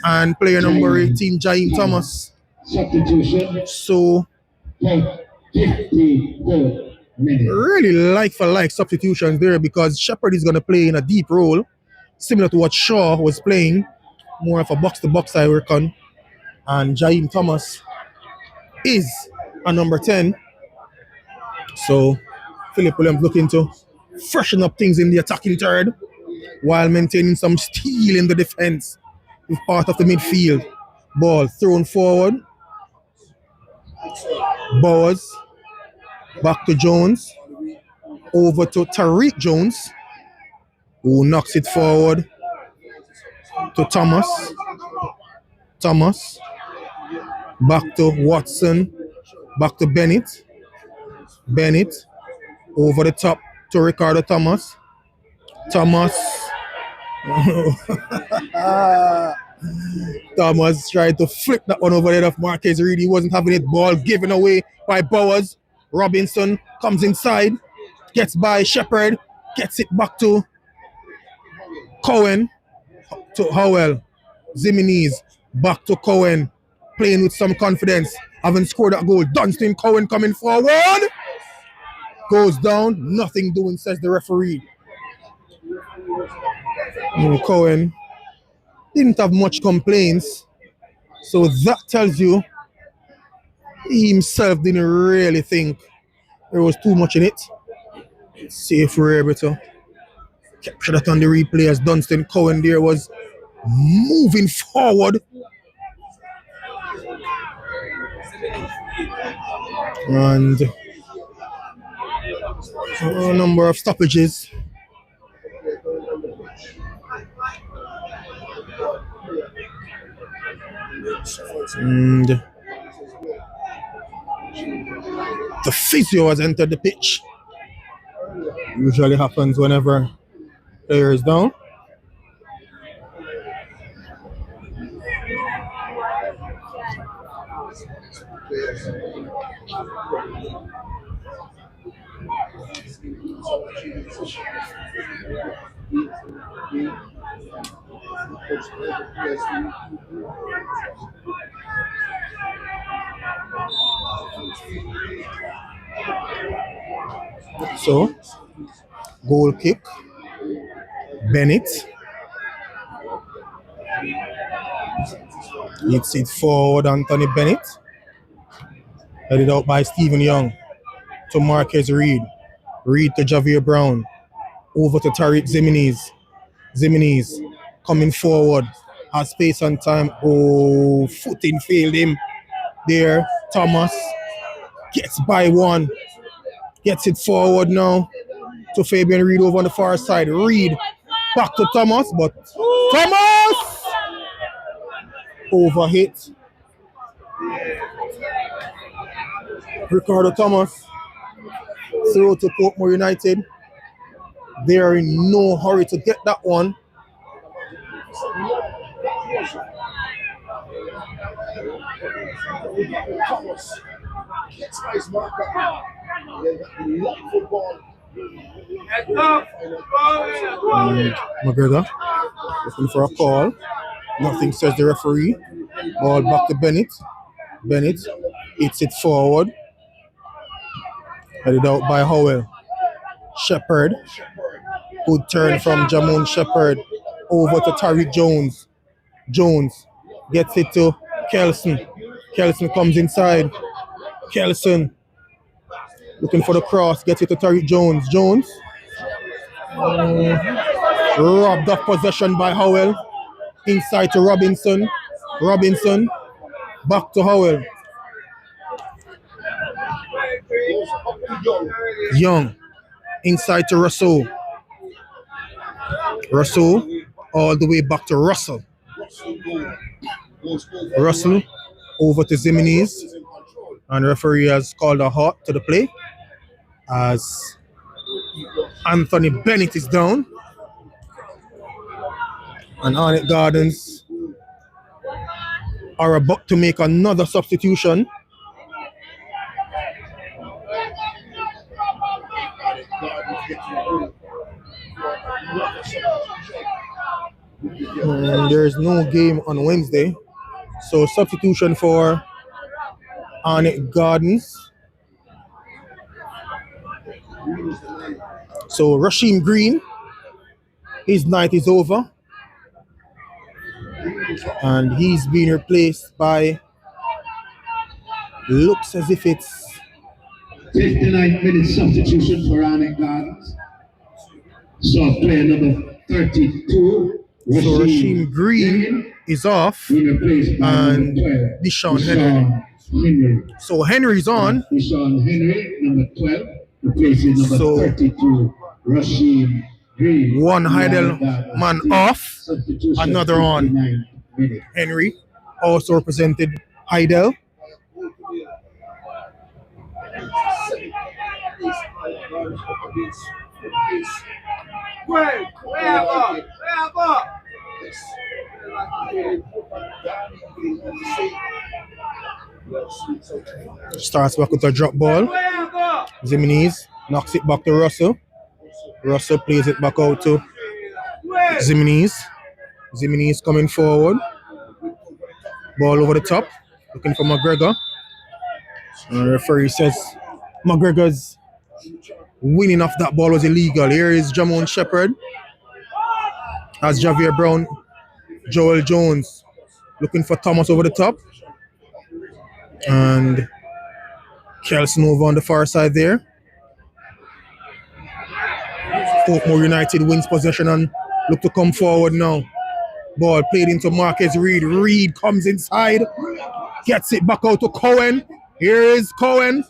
and player number 18, Jaim Thomas. So really like for like substitutions there, because Shepherd is going to play in a deep role, similar to what Shaw was playing, more of a box-to-box, I reckon. And Jaim Thomas is a number 10. So Philip Williams looking to freshen up things in the attacking third while maintaining some steel in the defense with part of the midfield. Ball thrown forward. Bowers back to Jones. Over to Tariq Jones, who knocks it forward to Thomas. Thomas. Back to Watson. Back to Bennett. Bennett. Over the top to Ricardo Thomas. Thomas. Thomas tried to flip that one over the head of Marquez Reed. He wasn't having it. Ball given away by Bowers. Robinson comes inside. Gets by Shepherd. Gets it back to Cohen. To Howell. Zimenez. Back to Cohen. playing with some confidence. Haven't scored that goal. Dunstan Cowan coming forward. Goes down. Nothing doing, says the referee. Cowan didn't have much complaints. So that tells you he himself didn't really think there was too much in it. Let's see if we're able to capture that on the replay as Dunstan Cowan there was moving forward. And a number of stoppages. And the physio has entered the pitch. Usually happens whenever player is down. So, goal kick. Bennett. Hits it forward, Anthony Bennett. Headed out by Stephen Young to Marquez Reed. Reed to Javier Brown. Over to Tariq Zimenez. Zimenez coming forward. Has space and time. Oh, footing failed him. There, Thomas gets by one. Gets it forward now to Fabian Reed over on the far side. Reed back to Thomas, but Thomas overhit. Ricardo Thomas throw to Portmore United. They are in no hurry to get that one. McGregor looking for a call. Nothing, says the referee. Ball back to Bennett. Bennett hits it forward. Headed out by Howell. Shepherd. Good turn from Jamon Shepherd over to Tariq Jones. Jones gets it to Kelson. Kelson comes inside. Kelson looking for the cross. Gets it to Tariq Jones. Jones robbed of possession by Howell. Inside to Robinson. Robinson back to Howell. Young inside to Russell. Russell all the way back to Russell. Russell over to Zimenez. And referee has called a halt to the play as Anthony Bennett is down. And Arnett Gardens are about to make another substitution. There is no game on Wednesday, so substitution for Arnett Gardens. So Rasheem Green, his night is over, and he's being replaced by, looks as if it's 59-minute substitution for Arnett Gardens. So player number 32. So Rasheem Green is off, and Deshaun Henry. So Henry's on. Deshaun Henry, number 12, replacing number 32, Rasheem Green. One Heidel man off, another on. Henry also represented Heidel. Starts back with a drop ball. Zimenez knocks it back to Russell. Russell plays it back out to Zimenez. Zimenez coming forward. Ball over the top. Looking for McGregor. Referee says McGregor's winning off that ball was illegal. Here is Jamon Shepherd. As Javier Brown, Joel Jones looking for Thomas over the top. And Kelson over on the far side there. Portmore United wins possession and look to come forward now. Ball played into Marcus Reed. Reed comes inside. Gets it back out to Cohen. Here is Cohen.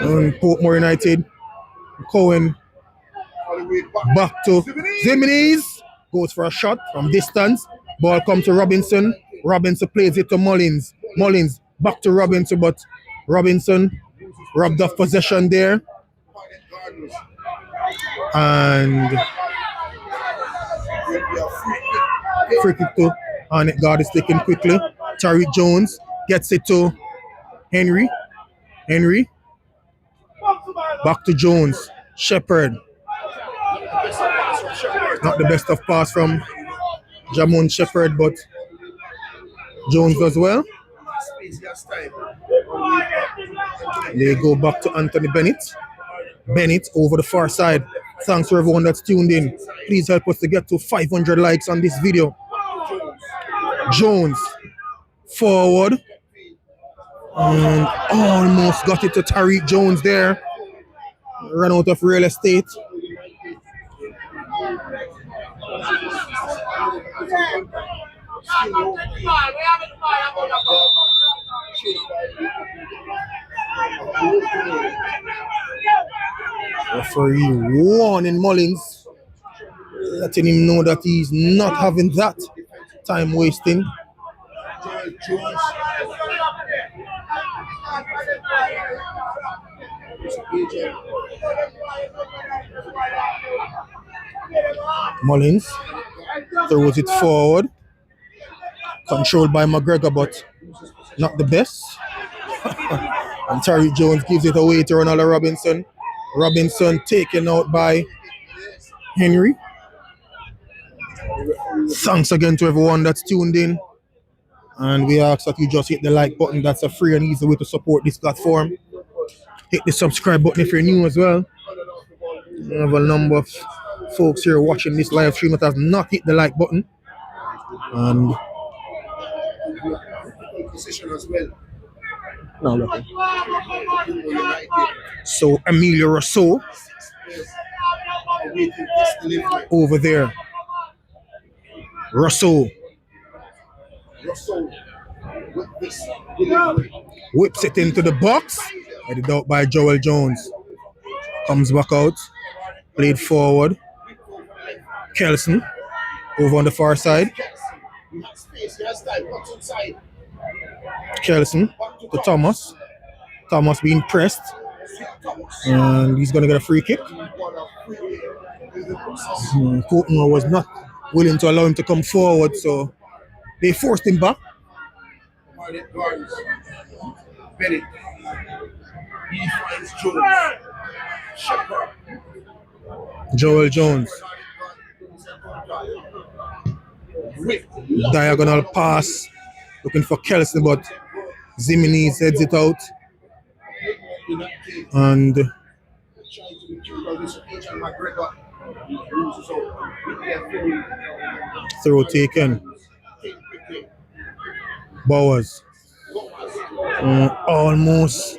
And Portmore United. Cohen back to Ziminis. Goes for a shot from distance. Ball comes to Robinson. Robinson plays it to Mullins. Mullins back to Robinson, but Robinson robbed off possession there. And free kick to Arnett. Guard is taken quickly. Tariq Jones gets it to Henry. Henry. Back to Jones. Shepherd. Not the best of pass from Jamon Shepherd, but Jones does well. They go back to Anthony Bennett. Bennett over the far side. Thanks for everyone that's tuned in. Please help us to get to 500 likes on this video. Jones forward. And almost got it to Tariq Jones there. Ran out of real estate. Referee warning Mullins, letting him know that he's not having that time wasting. Mullins throws it forward. Controlled by McGregor, but not the best. And Tariq Jones gives it away to Ronaldo Robinson. Robinson taken out by Henry. Thanks again to everyone that's tuned in. And we ask that you just hit the like button. That's a free and easy way to support this platform. Hit the subscribe button if you're new as well. We have a number of folks here watching this live stream that have not hit the like button. And no, look. So Emilio Rousseau over there. Rousseau whips it into the box. Headed out by Joel Jones. Comes back out. Played forward. Kelson over on the far side. Kelson to Thomas. Thomas being pressed. And he's going to get a free kick. Portmore was not willing to allow him to come forward, so they forced him back. Bennett. He finds Jones. Shepherd. Joel Jones. Diagonal pass. Looking for Kelson, but Ziminis heads it out. And throw taken. Bowers. Almost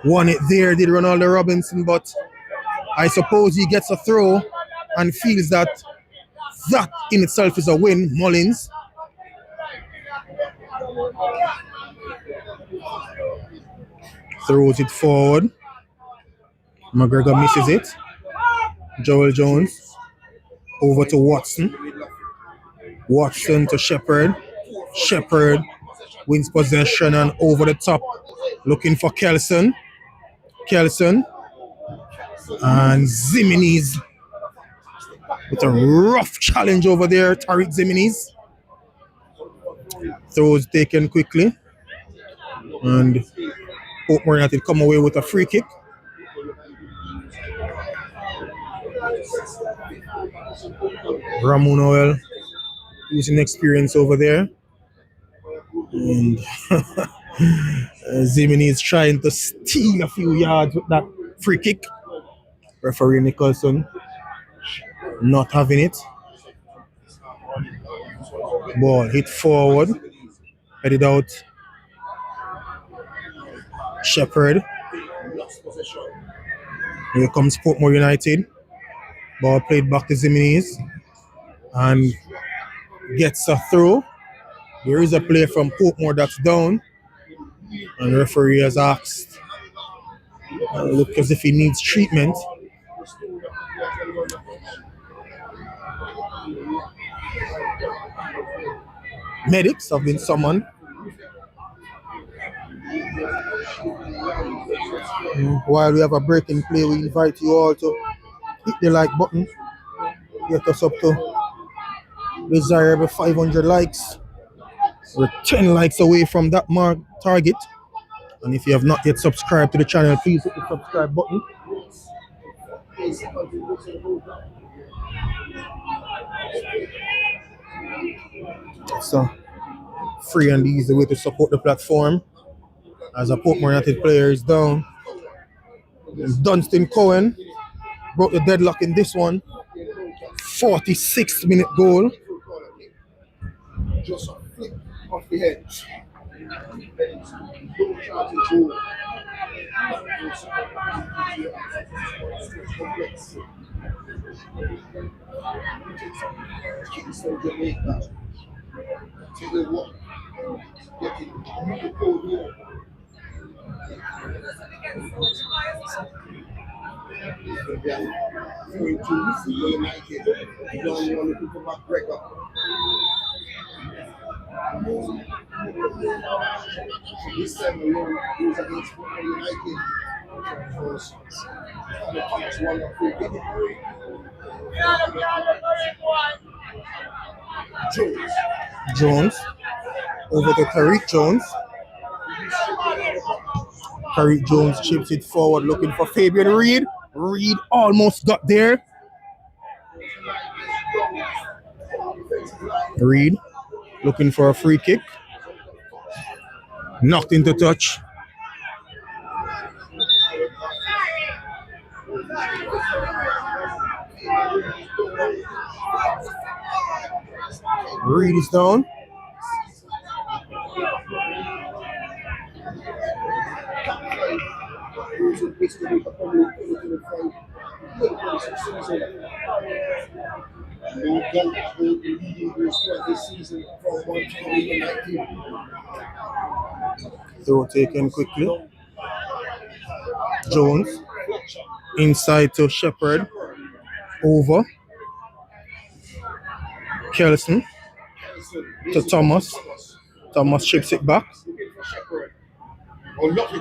won it there, did Ronaldo Robinson, but I suppose he gets a throw and feels that that in itself is a win. Mullins. Throws it forward. McGregor misses it. Joel Jones over to Watson. Watson to Shepherd. Shepherd wins possession and over the top. Looking for Kelson. Kelson. And Ziminis with a rough challenge over there. Tariq Ziminis. Throws taken quickly. And Portmore United come away with a free kick. Ramon Oil using experience over there. And Zimini is trying to steal a few yards with that free kick. Referee Nicholson not having it. Ball hit forward, headed out. Shepherd. Here comes Portmore United. Ball played back to Ziminis and gets a throw. There is a player from Portmore that's down, and the referee has asked, look as if he needs treatment. Medics have been summoned. While we have a breaking play, we invite you all to hit the like button. Get us up to desirable 500 likes. We're 10 likes away from that mark target. And if you have not yet subscribed to the channel, please hit the subscribe button. So, free and easy way to support the platform. As a Portmore United player is down. Dunstan Cohen broke the deadlock in this one. 46th-minute goal. Just a flick off the head. Jamaica. To the what? This time alone, he was against Portmore United. Jones. Over to Tariq Jones. Tariq Jones chips it forward looking for Fabian Reed. Reed almost got there. Reed looking for a free kick. Knocked into touch. Reed is down. Throw taken quickly. Jones inside to Shepherd. Over. Kelson to Thomas. Thomas chips it back.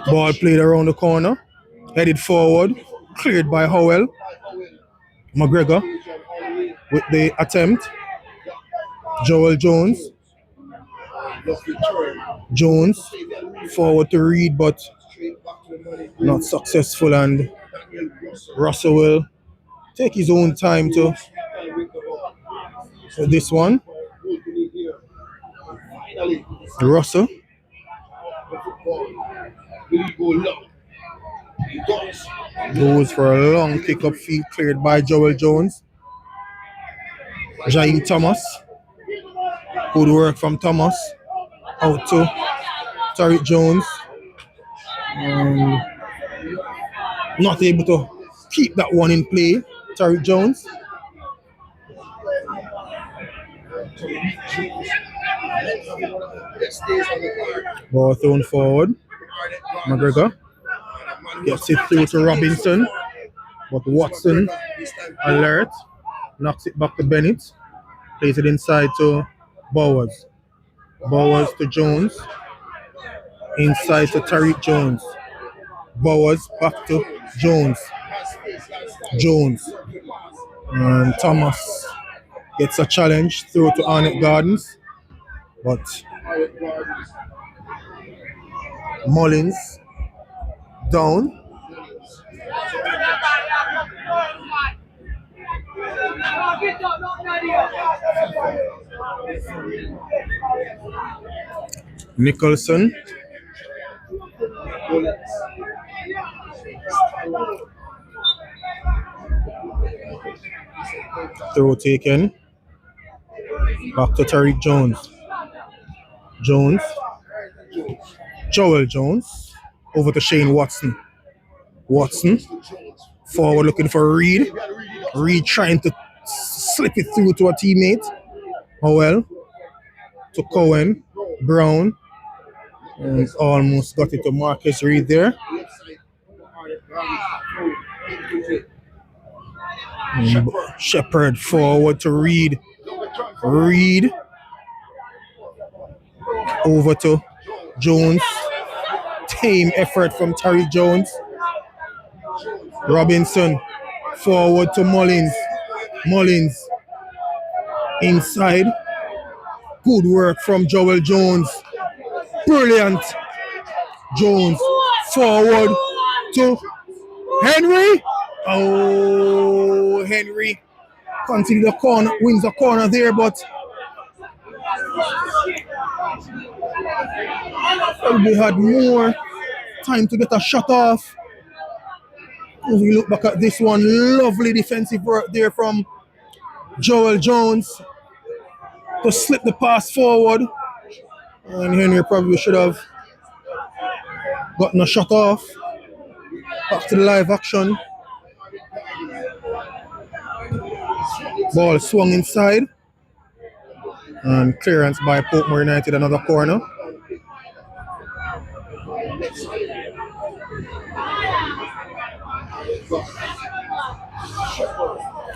Ball played around the corner. Headed forward. Cleared by Howell. McGregor with the attempt. Joel Jones. Jones forward to Reed, but not successful, and Russell will take his own time to this one. Russell goes for a long kick-up feed cleared by Joel Jones. Jaime Thomas. Good work from Thomas. Out to Tariq Jones. Not able to keep that one in play. Tariq Jones. Ball thrown forward. McGregor gets it through to Robinson. But Watson alert. Knocks it back to Bennett. Plays it inside to Bowers. Bowers to Jones. Inside to Tariq Jones. Bowers back to Jones. Jones. And Thomas gets a challenge through to Arnett Gardens. But Mullins down. Nicholson. Throw taken. Back to Tariq Jones. Jones. Joel Jones. Over to Shane Watson. Watson. Forward looking for Reed. Reed trying to slip it through to a teammate. Howell. To Cohen. Brown. And almost got it to Marcus Reed there. Shepherd forward to Reed. Reed. Over to Jones. Tame effort from Tariq Jones. Robinson. Forward to Mullins. Mullins. Inside. Good work from Joel Jones. Brilliant. Jones. Forward to Henry. Oh, Henry. Continue the corner. Wins the corner there, but we had more time to get a shot off. As we look back at this one, lovely defensive work there from Joel Jones to slip the pass forward. And Henry probably should have gotten a shot off. Back to the live action. Ball swung inside. And clearance by Portmore United, another corner.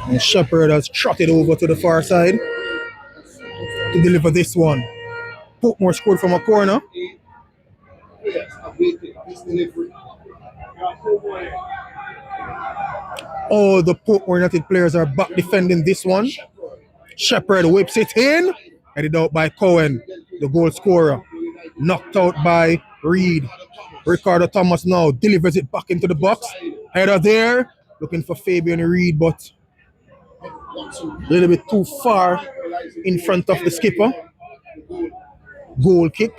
And Shepherd has trotted over to the far side to deliver this one. Portmore scored from a corner. All the Portmore United players are back defending this one. Shepherd whips it in. Headed out by Cohen, the goal scorer. Knocked out by Reed. Ricardo Thomas now delivers it back into the box. Header there. Looking for Fabian Reed, but a little bit too far in front of the skipper. Goal kick.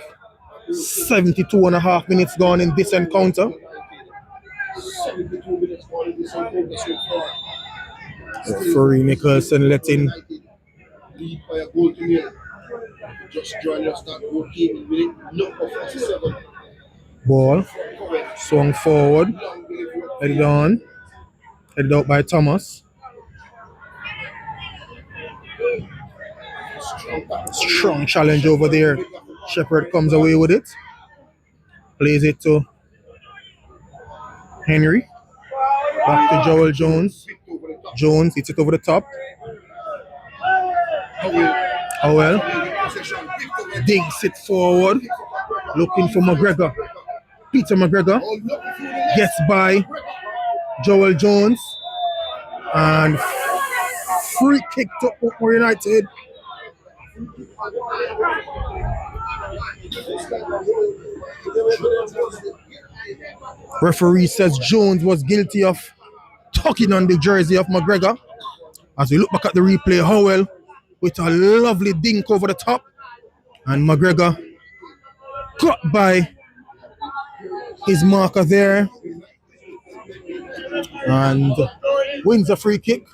72.5 minutes gone in this encounter. Referee Nicholson letting ball swung forward, headed on, headed out by Thomas. Strong challenge over there. Shepherd comes away with it. Plays it to Henry. Back to Joel Jones. Jones hits it over the top. Howell digs it forward. Looking for McGregor. Peter McGregor gets by Joel Jones. And free kick to Portmore United. Referee says Jones was guilty of tugging on the jersey of McGregor. As we look back at the replay, Howell with a lovely dink over the top. And McGregor got by his marker there. And wins a free kick.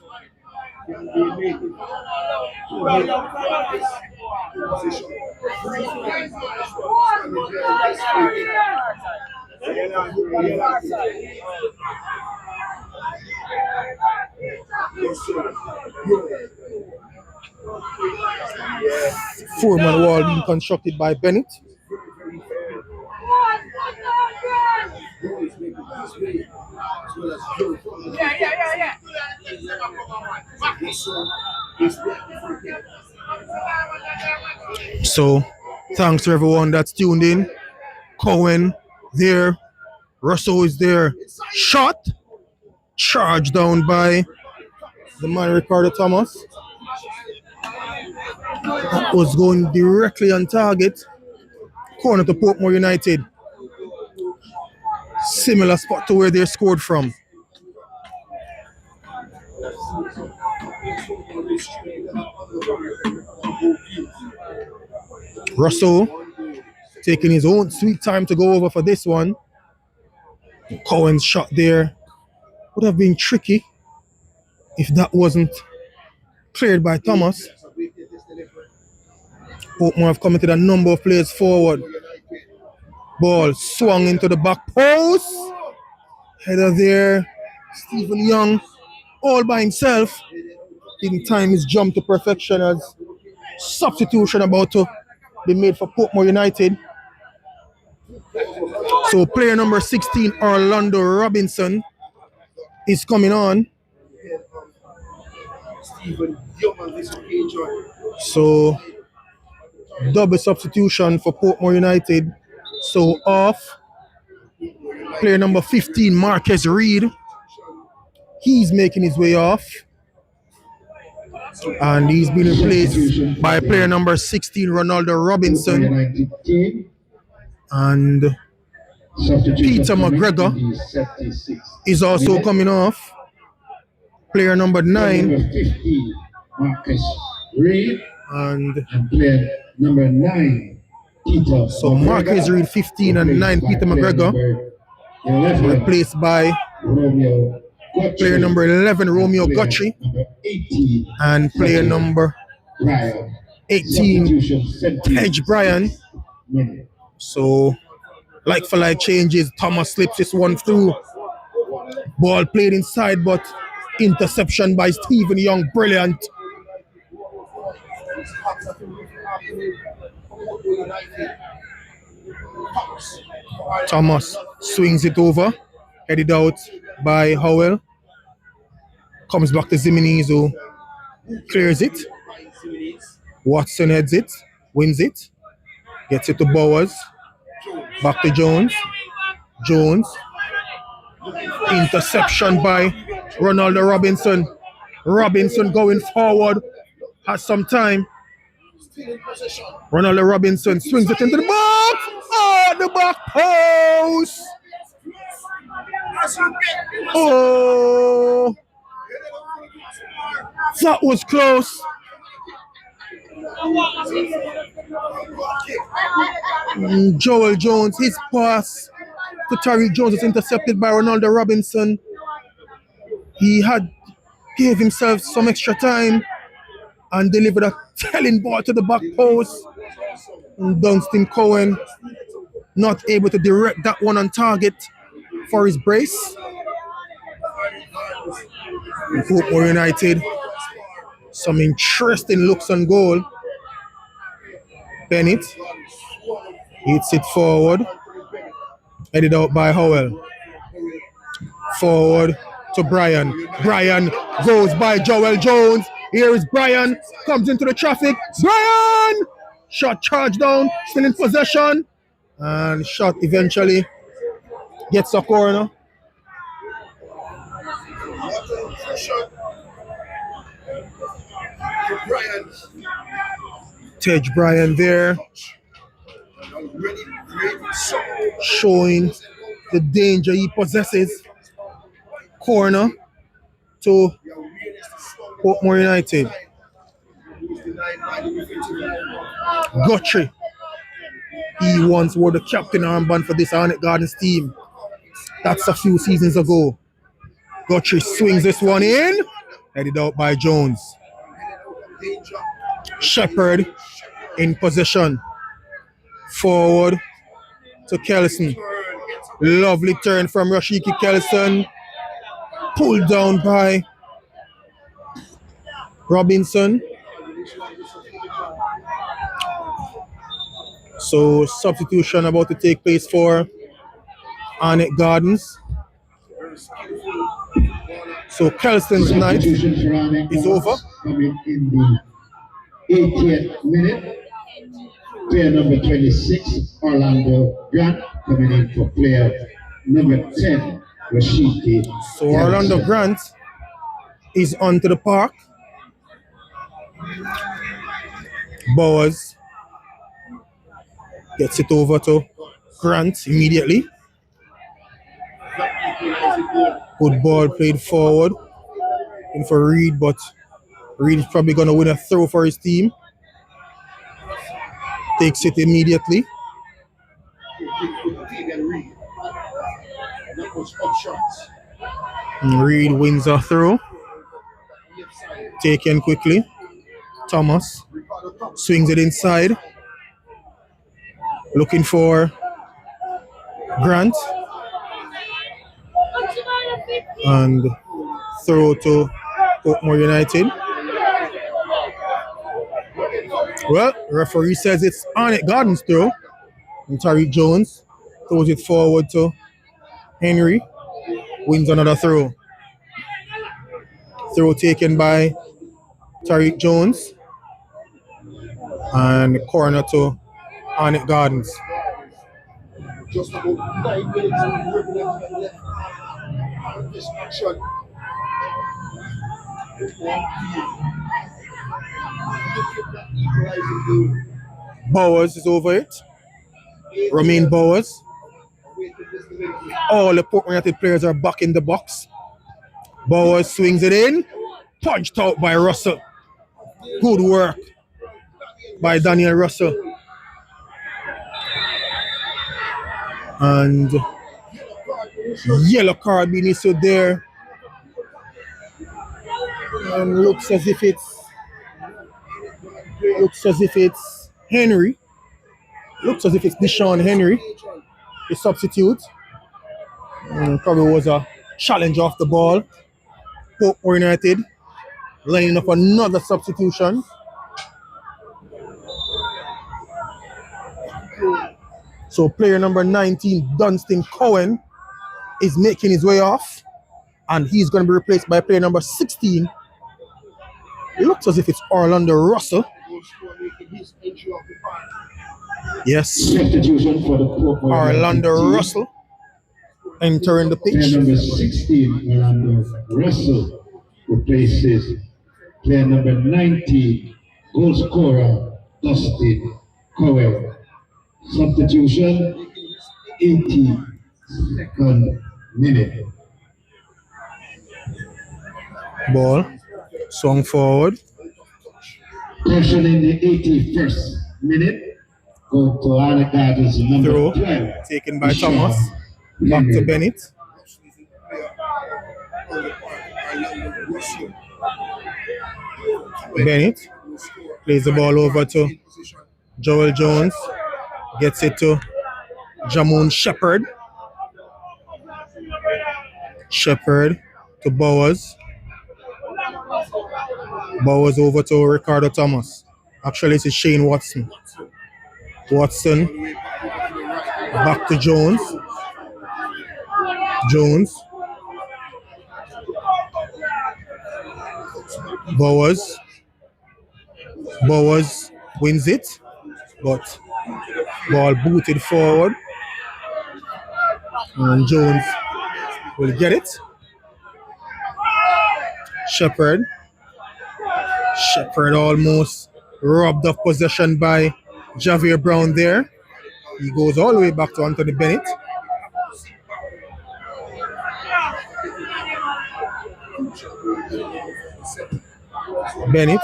Four-man wall being constructed by Bennett. So, thanks to everyone that's tuned in. Cohen there. Russell is there. Shot. Charged down by the man Ricardo Thomas. That was going directly on target. Corner to Portmore United. Similar spot to where they scored from. Russell taking his own sweet time to go over for this one. Cohen's shot there would have been tricky if that wasn't cleared by Thomas. Portmore have committed a number of players forward. Ball swung into the back post. Header there. Stephen Young all by himself. Didn't time his jump to perfection as substitution about to be made for Portmore United. So player number 16, Orlando Robinson, is coming on. So double substitution for Portmore United. So off player number 15, Marquez Reed. He's making his way off. And he's been replaced by player number 16, Ronaldo Robinson. And Peter McGregor is also coming off. Player number 9. Marcus Reed. And player number 9, Peter. So Marcus Reed 15 and 9, Peter McGregor, replaced by player number 11, Romeo Guthrie, and player number 18, Edge Bryan. So like for like changes, Thomas slips this one through. Ball played inside, but interception by Stephen Young, brilliant. Thomas swings it over, headed out by Howell. Comes back to Zimenez, who clears it. Watson heads it, wins it, gets it to Bowers. Back to Jones. Jones. Interception by Ronaldo Robinson. Robinson going forward, has some time. Ronaldo Robinson swings it into the box. Oh, the back post. Oh, that was close. Joel Jones, his pass to Tariq Jones is intercepted by Ronaldo Robinson. He gave himself some extra time and delivered a telling ball to the back post. And Dunstan Cohen not able to direct that one on target for his brace. Portmore United, some interesting looks on goal. Bennett hits it forward, headed out by Howell. Forward to Bryan. Bryan goes by Joel Jones. Here is Bryan, comes into the traffic. Bryan! Shot charged down, still in possession. And shot eventually gets a corner. Tej Bryan there, showing the danger he possesses. Corner to Portmore United. Guthrie. He once wore the captain armband for this Arnett Gardens team. That's a few seasons ago. Guthrie swings this one in. Headed out by Jones. Shepherd in possession. Forward to Kelson. Lovely turn from Rashiki Kelson. Pulled down by Robinson. So substitution about to take place for Arnett Gardens. So Kelson's night is over. Coming in the 80th minute. Player number 26, Orlando Grant, coming in for player number 10, Rashiki. So Orlando Grant is onto the park. Bowers gets it over to Grant immediately. Good ball played forward. In for Reed, but Reed is probably going to win a throw for his team. Takes it immediately. Reed wins a throw. Taken quickly. Thomas swings it inside. Looking for Grant. And throw to Portmore United. Well, referee says it's Arnett Gardens throw. And Tariq Jones throws it forward to Henry. Wins another throw. Throw taken by Tariq Jones. And corner to Arnett Gardens. Just about 9 minutes left. This action. Bowers is over it. Romain Bowers. All the Portmore United players are back in the box. Bowers swings it in. Punched out by Russell. Good work by Daniel Russell. And yellow card being issued there. And looks as if it's Henry. Looks as if it's Deshaun Henry, the substitute. Probably was a challenge off the ball. Portmore United lining up another substitution. So player number 19, Dunstan Cohen, is making his way off. And he's going to be replaced by player number 16. It looks as if it's Orlando Russell. Yes. Substitution for the Portmore Orlando Russell entering the pitch. Player number 16, Orlando Russell, replaces player number 19, goal scorer, Dustin Cohen. Substitution, 82nd minute. Ball swung forward. Caution in the 81st minute. Go to Arnett Gardens, number Throw 12. taken by Thomas. Back to Bennett. Bennett plays the ball over to Joel Jones. Gets it to Jamoon Shepherd. Shepherd to Bowers. Bowers over to Ricardo Thomas. Actually, this is Shane Watson. Watson back to Jones. Jones. Bowers. Bowers wins it, but ball booted forward. And Jones will get it. Shepherd almost robbed of possession by Javier Brown there. He goes all the way back to Anthony Bennett. Bennett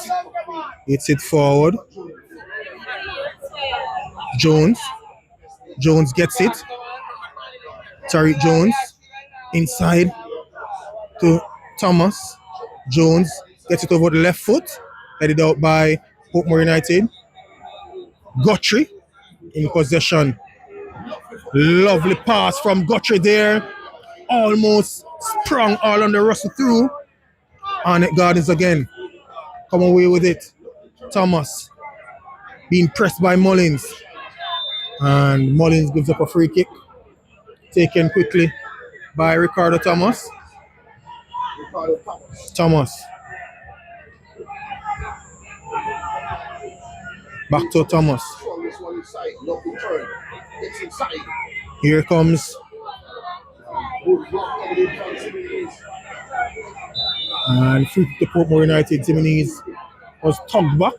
hits it forward. Jones gets it. Tariq Jones inside to Thomas. Jones gets it over the left foot. Headed out by Portmore United. Guthrie in possession. Lovely pass from Guthrie there. Almost sprung all on the Russell through. Arnett Gardens again. Come away with it. Thomas being pressed by Mullins. And Mullins gives up a free kick. Taken quickly by Ricardo Thomas. Thomas. Back to Thomas. Here comes and free to Portmore United. Jimenez was tugged back.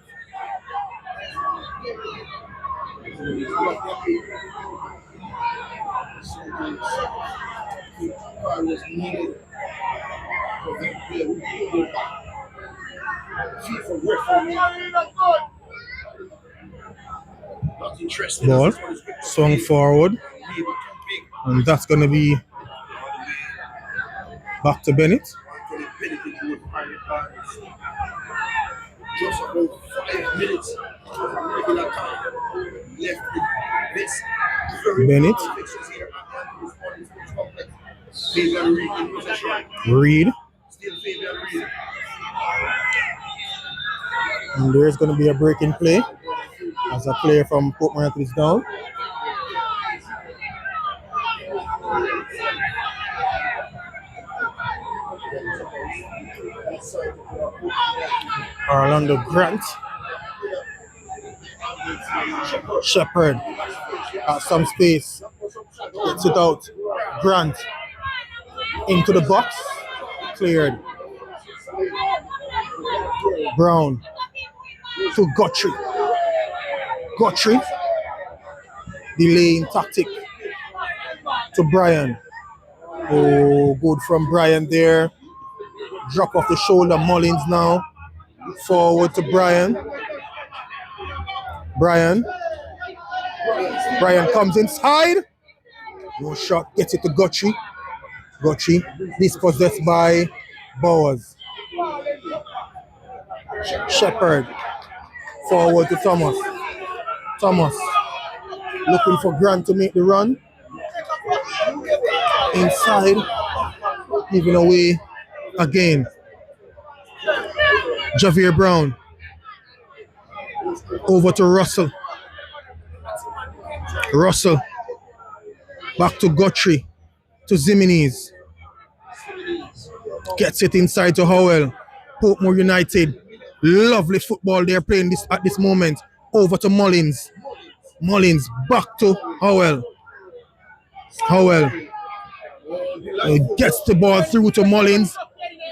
Ball swung forward, and that's going to be Back to Bennett. Anthony Bennett into the final balance. Just about 5 minutes from regular time left in this very Bennett. fixtures here at the Sporting Sports Complex. Fabian Reed in possession. Reed. Still Fabian Reed. And there's going to be a break in play as a player from Portmore is down. Orlando Grant. Shepherd at some space. Gets it out. Grant into the box. Cleared. Brown to Guthrie. Guthrie. Delaying tactic to Brian. Oh, good from Brian there. Drop off the shoulder. Mullins now. Forward to Brian. Brian comes inside. No shot. Gets it to Guthrie. Guthrie dispossessed by Bowers. Shepherd. Forward to Thomas. Thomas looking for Grant to make the run. Inside. Giving away again. Javier Brown. Over to Russell. Russell. Back to Guthrie. To Zimenez. Gets it inside to Howell. Portmore United. Lovely football they're playing this at this moment. Over to Mullins. Mullins back to Howell. Howell gets the ball through to Mullins.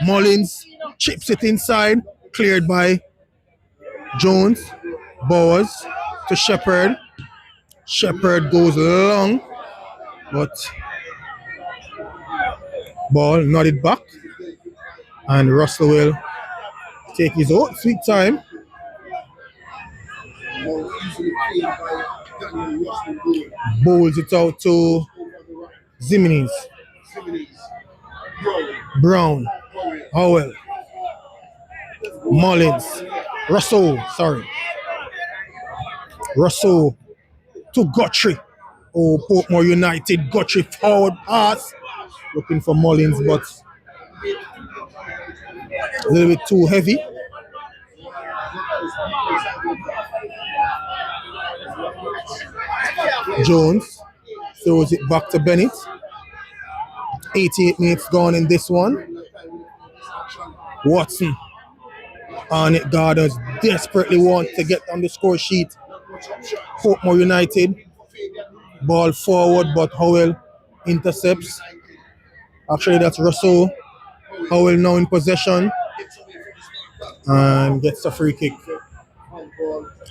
Mullins chips it inside. Cleared by Jones. Bowers to Shepherd. Shepherd goes long, but ball nodded back. And Russell will take his own sweet time. Bowls it out to Zimenez. Brown. Howell. Mullins. Russell to Guthrie. Oh, Portmore United. Guthrie forward pass. Looking for Mullins, but a little bit too heavy. Jones throws it back to Bennett. 88 minutes gone in this one. Watson. Arnett Gardens desperately want to get on the score sheet. Portmore United. Ball forward, but Howell intercepts. Actually, that's Russell. Howell now in possession. And gets a free kick.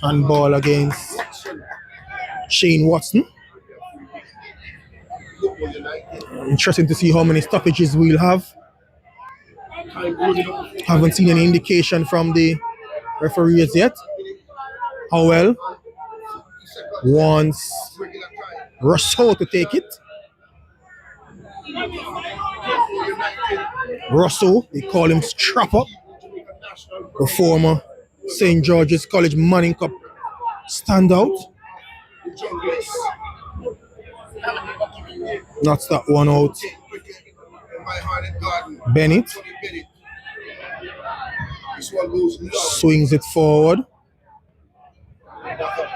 Handball against Shane Watson. Interesting to see how many stoppages we'll have. Haven't seen any indication from the referees yet. Howell wants Russell to take it. Russell, they call him Strap Up, the former St. George's College Manning Cup standout. Knocks that one out. Bennett swings it forward.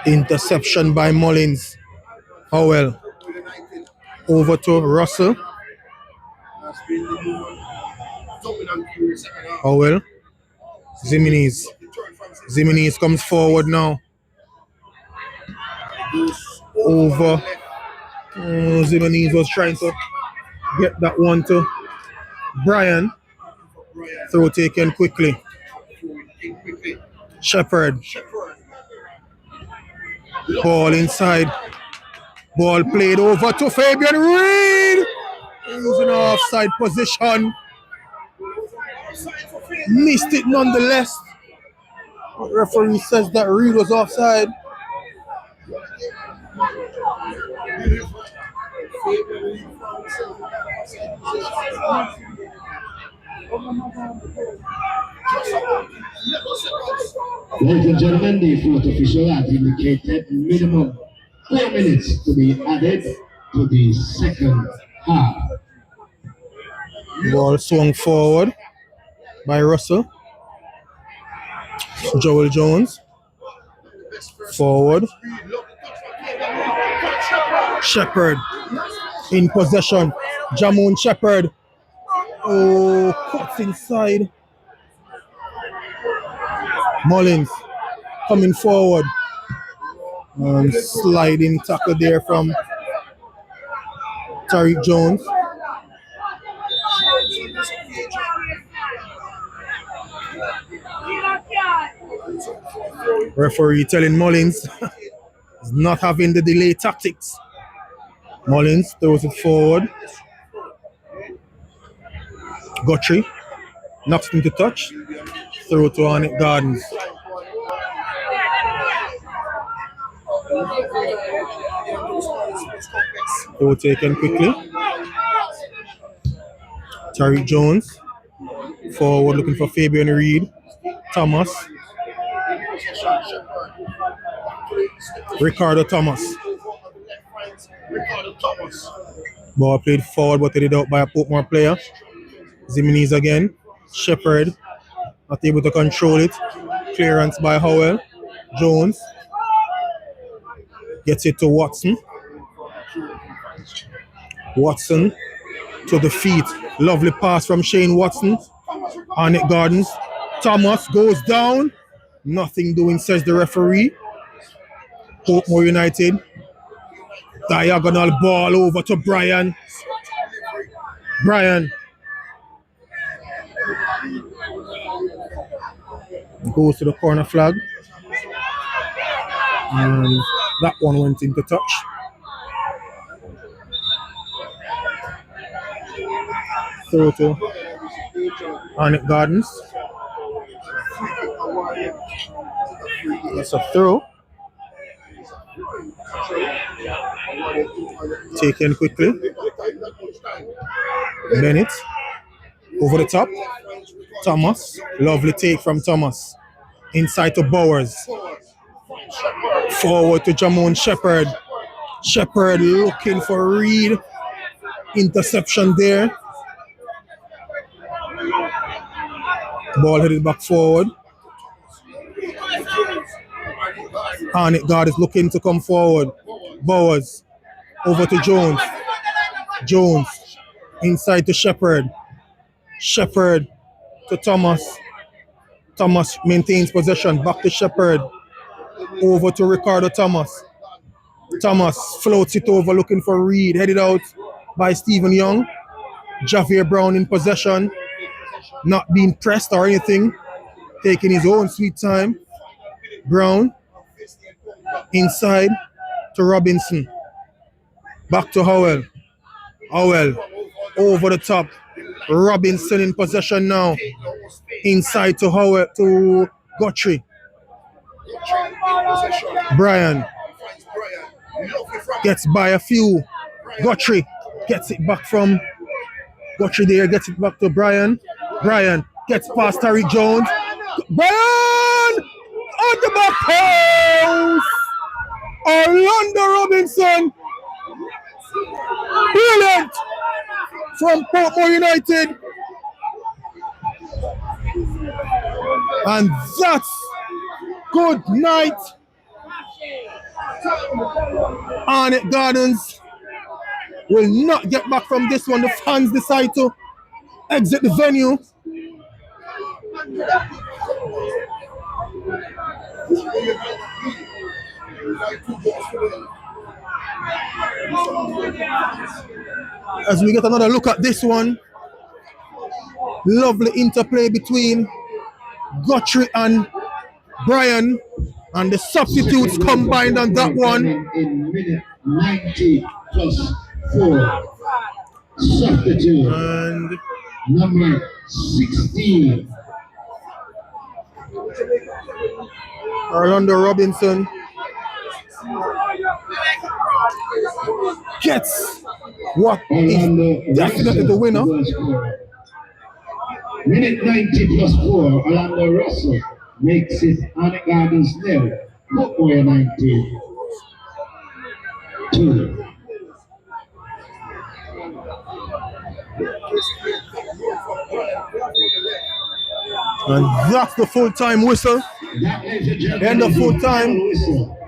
Interception by Mullins. Howell over to Russell. Howell. Zimenez. Zimenez comes forward now. Over. Zimenez was trying to get that one to Brian. Throw taken quickly. Shepherd. Ball inside. Ball played over to Fabian Reed. He's in offside position. Missed it nonetheless. The referee says that Reed was offside. Ladies and gentlemen, the fourth official has indicated minimum 4 minutes to be added to the second half. Ball swung forward by Russell. Joel Jones. Forward. Shepherd in possession. Jamoon Shepherd. Oh, cuts inside. Mullins coming forward. Sliding tackle there from Tariq Jones. Referee telling Mullins he's not having the delay tactics. Mullins throws it forward. Guthrie knocks into touch. Throw to Arnett Gardens. Throw taken quickly. Tariq Jones. Forward looking for Fabian Reed. Thomas. Ricardo Thomas. Ball played forward but headed out by a Portmore player. Zimenez again. Shepherd not able to control it. Clearance by Howell. Jones gets it to Watson. Watson to the feet. Lovely pass from Shane Watson. Arnett Gardens. Thomas goes down. Nothing doing, says the referee. Portmore United. Diagonal ball over to Brian. Brian goes to the corner flag. And that one went into touch. Throw to Arnett Gardens. That's a throw. Taken quickly. Bennett over the top. Thomas. Lovely take from Thomas. Inside to Bowers. Forward to Jamoon Shepherd. Shepherd looking for Reed. Interception there. Ball headed back forward. Arnett Guard is looking to come forward. Bowers over to Jones. Jones inside to Shepherd. Shepherd to Thomas. Thomas maintains possession. Back to Shepherd. Over to Ricardo Thomas. Thomas floats it over looking for Reed. Headed out by Stephen Young. Javier Brown in possession. Not being pressed or anything. Taking his own sweet time. Brown inside to Robinson. Back to Howell. Howell over the top. Robinson in possession now. Inside to Howell to Guthrie. Brian gets by a few. Guthrie gets it back from Guthrie there. Gets it back to Brian. Brian gets past Tariq Jones. Brian on the back post. Orlando Robinson. Brilliant from Portmore United. And that's good night. Arnett Gardens will not get back from this one. The fans decide to exit the venue. As we get another look at this one, lovely interplay between Guthrie and Brian, and the substitutes combined on that one. In minute 90 plus 4. Substitute. And number 16. Orlando Robinson gets what is definitely the winner. Minute 90 plus 4, Orlando Russell makes it Arnett Gardens nil. Portmore 19. 2. And that's the full-time whistle. That, ladies and gentlemen, End of is the full time. final whistle.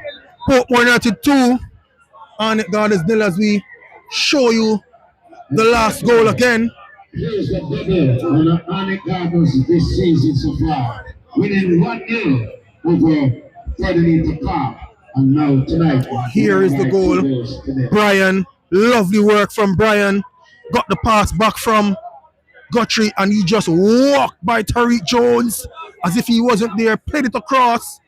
Portmore United 2. Arnett Gardens nil as we show you the last goal again. Here's the double on Arnett Gardens this season so far. Winning 1-0 over Ferdinand Park. And now tonight, Here is the goal. Brian, lovely work from Brian. Got the pass back from Guthrie and he just walked by Tariq Jones as if he wasn't there, played it across,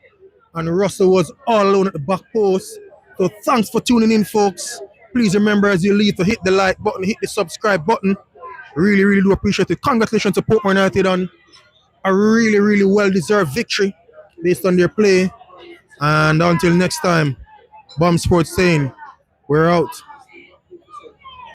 and Russell was all alone at the back post. So thanks for tuning in, folks. Please remember as you leave to hit the like button, hit the subscribe button. Really, really do appreciate it. Congratulations to Portmore United on a really, really well-deserved victory based on their play. And until next time, Bomb Sports saying, we're out.